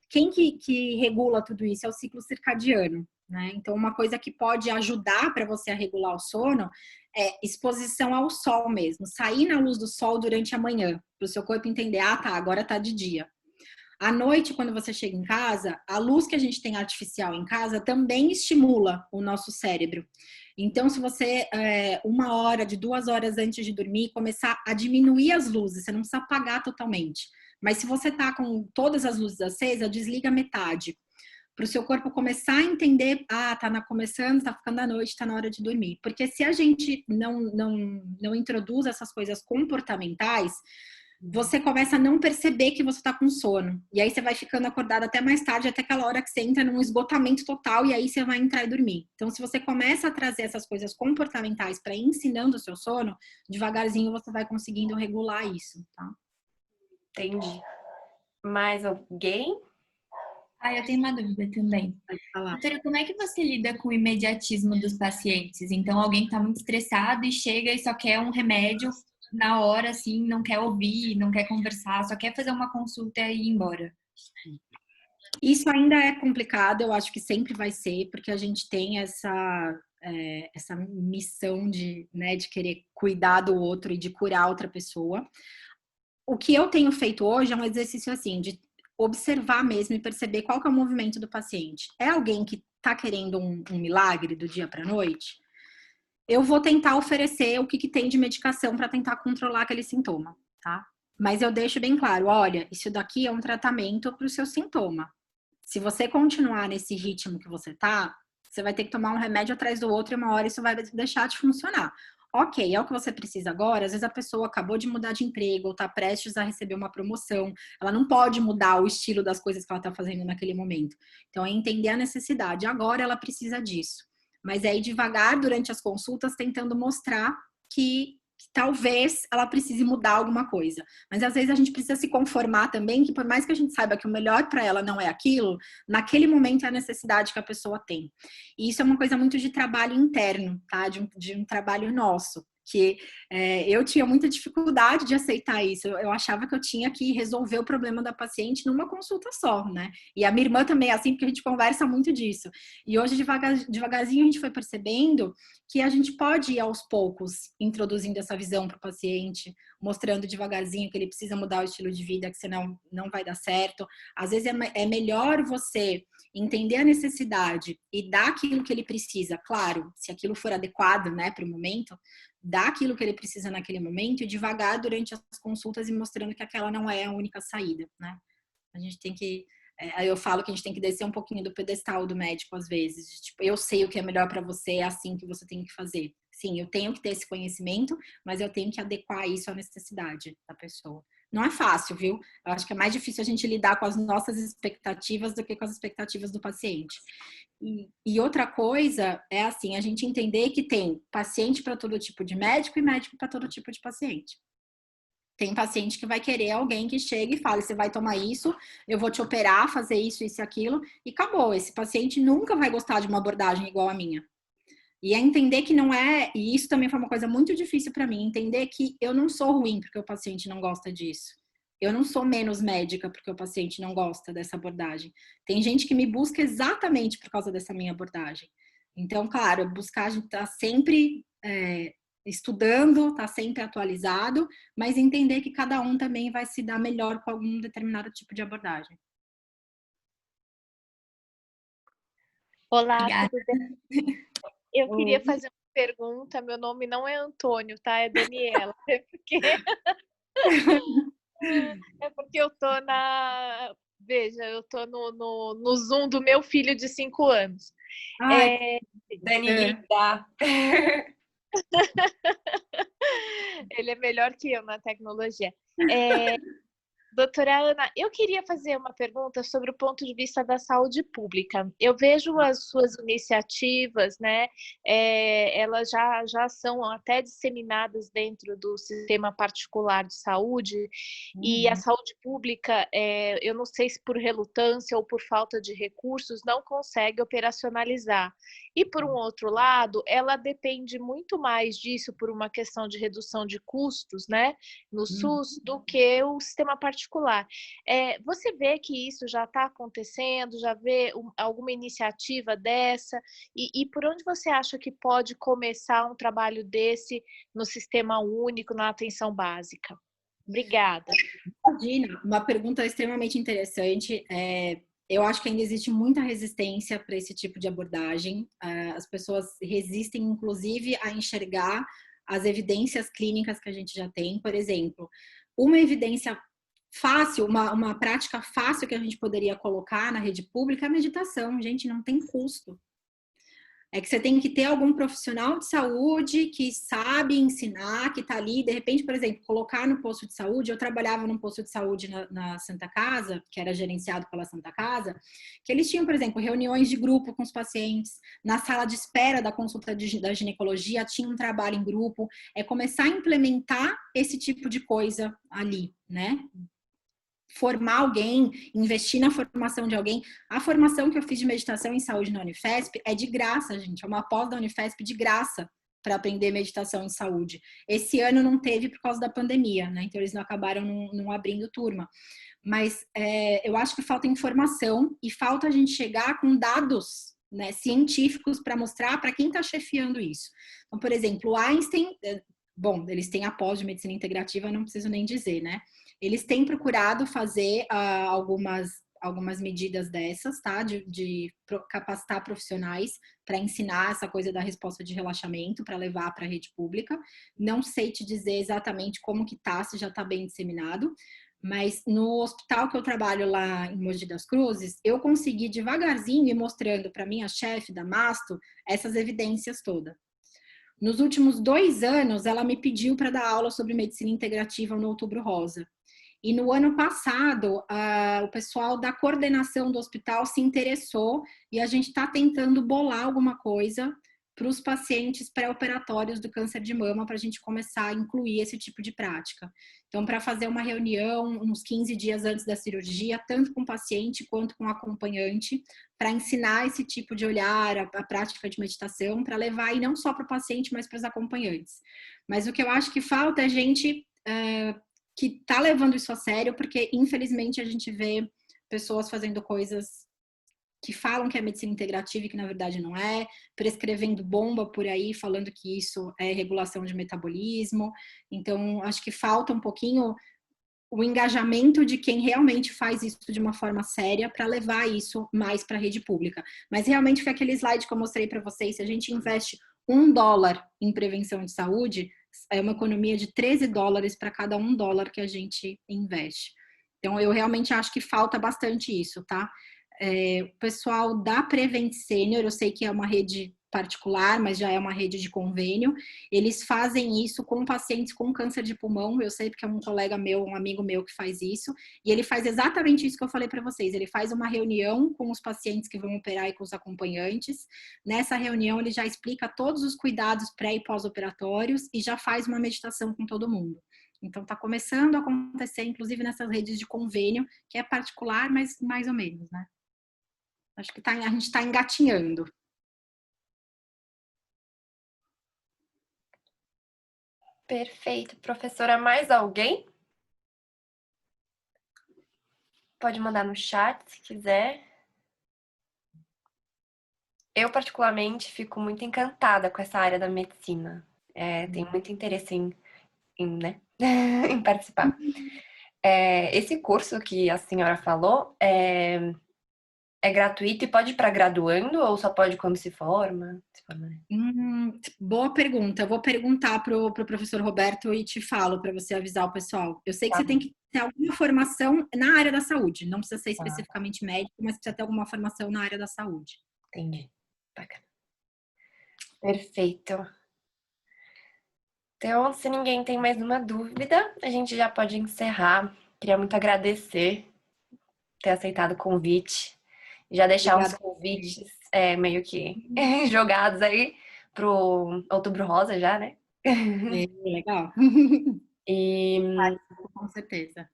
Quem que regula tudo isso é o ciclo circadiano, né? Então, uma coisa que pode ajudar para você a regular o sono é exposição ao sol mesmo, sair na luz do sol durante a manhã, para o seu corpo entender, tá, agora tá de dia. À noite, quando você chega em casa, a luz que a gente tem artificial em casa também estimula o nosso cérebro. Então, se você, 1 hora, de 2 horas antes de dormir, começar a diminuir as luzes, você não precisa apagar totalmente. Mas se você tá com todas as luzes acesas, desliga metade. Para o seu corpo começar a entender, começando, tá ficando a noite, tá na hora de dormir. Porque se a gente não introduz essas coisas comportamentais, você começa a não perceber que você tá com sono. E aí você vai ficando acordado até mais tarde, até aquela hora que você entra num esgotamento total e aí você vai entrar e dormir. Então, se você começa a trazer essas coisas comportamentais para ir ensinando o seu sono, devagarzinho você vai conseguindo regular isso, tá? Entendi. Mais alguém? Eu tenho uma dúvida também. Pode falar. Doutora, como é que você lida com o imediatismo dos pacientes? Então, alguém está muito estressado e chega e só quer um remédio na hora, assim, não quer ouvir, não quer conversar, só quer fazer uma consulta e ir embora. Isso ainda é complicado, eu acho que sempre vai ser, porque a gente tem essa missão de querer cuidar do outro e de curar outra pessoa. O que eu tenho feito hoje é um exercício assim, de observar mesmo e perceber qual que é o movimento do paciente. É alguém que está querendo um milagre do dia para a noite? Eu vou tentar oferecer o que tem de medicação para tentar controlar aquele sintoma, tá? Mas eu deixo bem claro, olha, isso daqui é um tratamento para o seu sintoma. Se você continuar nesse ritmo que você tá, você vai ter que tomar um remédio atrás do outro e uma hora isso vai deixar de funcionar. Ok, é o que você precisa agora. Às vezes a pessoa acabou de mudar de emprego ou está prestes a receber uma promoção. Ela não pode mudar o estilo das coisas que ela está fazendo naquele momento. Então, é entender a necessidade. Agora ela precisa disso. mas é ir devagar durante as consultas tentando mostrar que talvez ela precise mudar alguma coisa. Mas às vezes a gente precisa se conformar também que por mais que a gente saiba que o melhor para ela não é aquilo, naquele momento é a necessidade que a pessoa tem. E isso é uma coisa muito de trabalho interno, tá? De um trabalho nosso. Que eu tinha muita dificuldade de aceitar isso. Eu achava que eu tinha que resolver o problema da paciente numa consulta só, né? E a minha irmã também é assim, porque a gente conversa muito disso. E hoje, devagarzinho, a gente foi percebendo que a gente pode ir aos poucos introduzindo essa visão para o paciente, mostrando devagarzinho que ele precisa mudar o estilo de vida, que senão não vai dar certo. Às vezes é melhor você entender a necessidade e dar aquilo que ele precisa, claro, se aquilo for adequado, né, para o momento, dar aquilo que ele precisa naquele momento e devagar durante as consultas e mostrando que aquela não é a única saída, né? A gente tem que... Aí eu falo que a gente tem que descer um pouquinho do pedestal do médico às vezes. Tipo, eu sei o que é melhor para você, é assim que você tem que fazer. Sim, eu tenho que ter esse conhecimento, mas eu tenho que adequar isso à necessidade da pessoa. Não é fácil, viu? Eu acho que é mais difícil a gente lidar com as nossas expectativas do que com as expectativas do paciente. E outra coisa é assim, a gente entender que tem paciente para todo tipo de médico e médico para todo tipo de paciente. Tem paciente que vai querer alguém que chegue e fale, você vai tomar isso, eu vou te operar, fazer isso, isso e aquilo, e acabou. Esse paciente nunca vai gostar de uma abordagem igual a minha. E é entender que não é, e isso também foi uma coisa muito difícil para mim, entender que eu não sou ruim porque o paciente não gosta disso. Eu não sou menos médica porque o paciente não gosta dessa abordagem. Tem gente que me busca exatamente por causa dessa minha abordagem. Então, claro, buscar, a gente tá sempre estudando, tá sempre atualizado, mas entender que cada um também vai se dar melhor com algum determinado tipo de abordagem. Olá, Obrigada. tudo bem? Eu queria fazer uma pergunta. Meu nome não é Antônio, tá? É Daniela. É porque eu tô na... Veja, eu tô no Zoom do meu filho de 5 anos. Ai, Dani, linda. Ele é melhor que eu na tecnologia. Doutora Ana, eu queria fazer uma pergunta sobre o ponto de vista da saúde pública. Eu vejo as suas iniciativas, né? Elas já são até disseminadas dentro do sistema particular de saúde, e a saúde pública, eu não sei se por relutância ou por falta de recursos, não consegue operacionalizar. E, por um outro lado, ela depende muito mais disso por uma questão de redução de custos, né, no SUS, do que o sistema particular. Você vê que isso já está acontecendo, já vê alguma iniciativa dessa? E por onde você acha que pode começar um trabalho desse no sistema único, na atenção básica? Obrigada. Imagina, uma pergunta extremamente interessante. Eu acho que ainda existe muita resistência para esse tipo de abordagem. As pessoas resistem, inclusive, a enxergar as evidências clínicas que a gente já tem. Por exemplo, uma evidência fácil, uma prática fácil que a gente poderia colocar na rede pública é a meditação. Gente, não tem custo. É que você tem que ter algum profissional de saúde que sabe ensinar, que está ali, de repente, por exemplo, colocar no posto de saúde. Eu trabalhava num posto de saúde na Santa Casa, que era gerenciado pela Santa Casa, que eles tinham, por exemplo, reuniões de grupo com os pacientes. Na sala de espera da consulta da ginecologia, tinha um trabalho em grupo. É começar a implementar esse tipo de coisa ali, né? Formar alguém, investir na formação de alguém. A formação que eu fiz de meditação em saúde na Unifesp é de graça, gente. É uma pós da Unifesp de graça para aprender meditação em saúde. Esse ano não teve por causa da pandemia, né? Então eles não acabaram não abrindo turma. Mas eu acho que falta informação e falta a gente chegar com dados, né, científicos para mostrar para quem está chefiando isso. Então, por exemplo, o Einstein, bom, eles têm a pós de medicina integrativa, não preciso nem dizer, né? Eles têm procurado fazer algumas medidas dessas, tá? De capacitar profissionais para ensinar essa coisa da resposta de relaxamento, para levar para a rede pública. Não sei te dizer exatamente como que tá, se já está bem disseminado, mas no hospital que eu trabalho lá em Mogi das Cruzes, eu consegui devagarzinho ir mostrando para minha chefe da Masto essas evidências todas. Nos últimos 2 anos, ela me pediu para dar aula sobre medicina integrativa no Outubro Rosa. E no ano passado, o pessoal da coordenação do hospital se interessou e a gente está tentando bolar alguma coisa para os pacientes pré-operatórios do câncer de mama, para a gente começar a incluir esse tipo de prática. Então, para fazer uma reunião uns 15 dias antes da cirurgia, tanto com o paciente quanto com o acompanhante, para ensinar esse tipo de olhar, a prática de meditação, para levar aí não só para o paciente, mas para os acompanhantes. Mas o que eu acho que falta é gente que está levando isso a sério, porque infelizmente a gente vê pessoas fazendo coisas que falam que é medicina integrativa e que na verdade não é, prescrevendo bomba por aí, falando que isso é regulação de metabolismo. Então, acho que falta um pouquinho o engajamento de quem realmente faz isso de uma forma séria para levar isso mais para a rede pública. Mas realmente foi aquele slide que eu mostrei para vocês, se a gente investe $1 em prevenção de saúde, é uma economia de $13 para cada $1 que a gente investe. Então, eu realmente acho que falta bastante isso, tá? O pessoal da Prevent Senior, eu sei que é uma rede particular, mas já é uma rede de convênio, eles fazem isso com pacientes com câncer de pulmão, eu sei porque é um colega meu, um amigo meu que faz isso, e ele faz exatamente isso que eu falei para vocês, ele faz uma reunião com os pacientes que vão operar e com os acompanhantes, nessa reunião ele já explica todos os cuidados pré e pós-operatórios e já faz uma meditação com todo mundo. Então, está começando a acontecer, inclusive nessas redes de convênio, que é particular, mas mais ou menos, né? Acho que a gente está engatinhando. Perfeito. Professora, mais alguém? Pode mandar no chat se quiser. Eu, particularmente, fico muito encantada com essa área da medicina. Tenho muito interesse né? em participar. Esse curso que a senhora falou é gratuito e pode ir para graduando ou só pode quando se forma? Boa pergunta. Eu vou perguntar pro professor Roberto e te falo para você avisar o pessoal. Eu sei que Tá você tem bom. que ter alguma formação na área da saúde. Não precisa ser Tá. especificamente médico, mas precisa ter alguma formação na área da saúde. Entendi. Bacana. Perfeito. Então, se ninguém tem mais uma dúvida, a gente já pode encerrar. Queria muito agradecer ter aceitado o convite. Já deixar uns Obrigada. convites meio que jogados aí pro Outubro Rosa já, né? Legal. E Com certeza.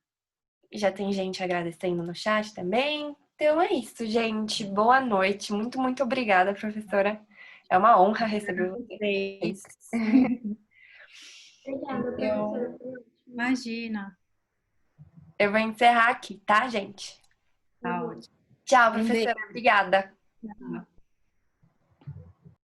já tem gente agradecendo no chat também. Então é isso, gente. Boa noite. Muito, muito obrigada, professora. É uma honra receber vocês. Obrigada, Eu, professora. Imagina. eu vou encerrar aqui, tá, gente? Tá ótimo. Tchau, Um beijo. professora. Obrigada.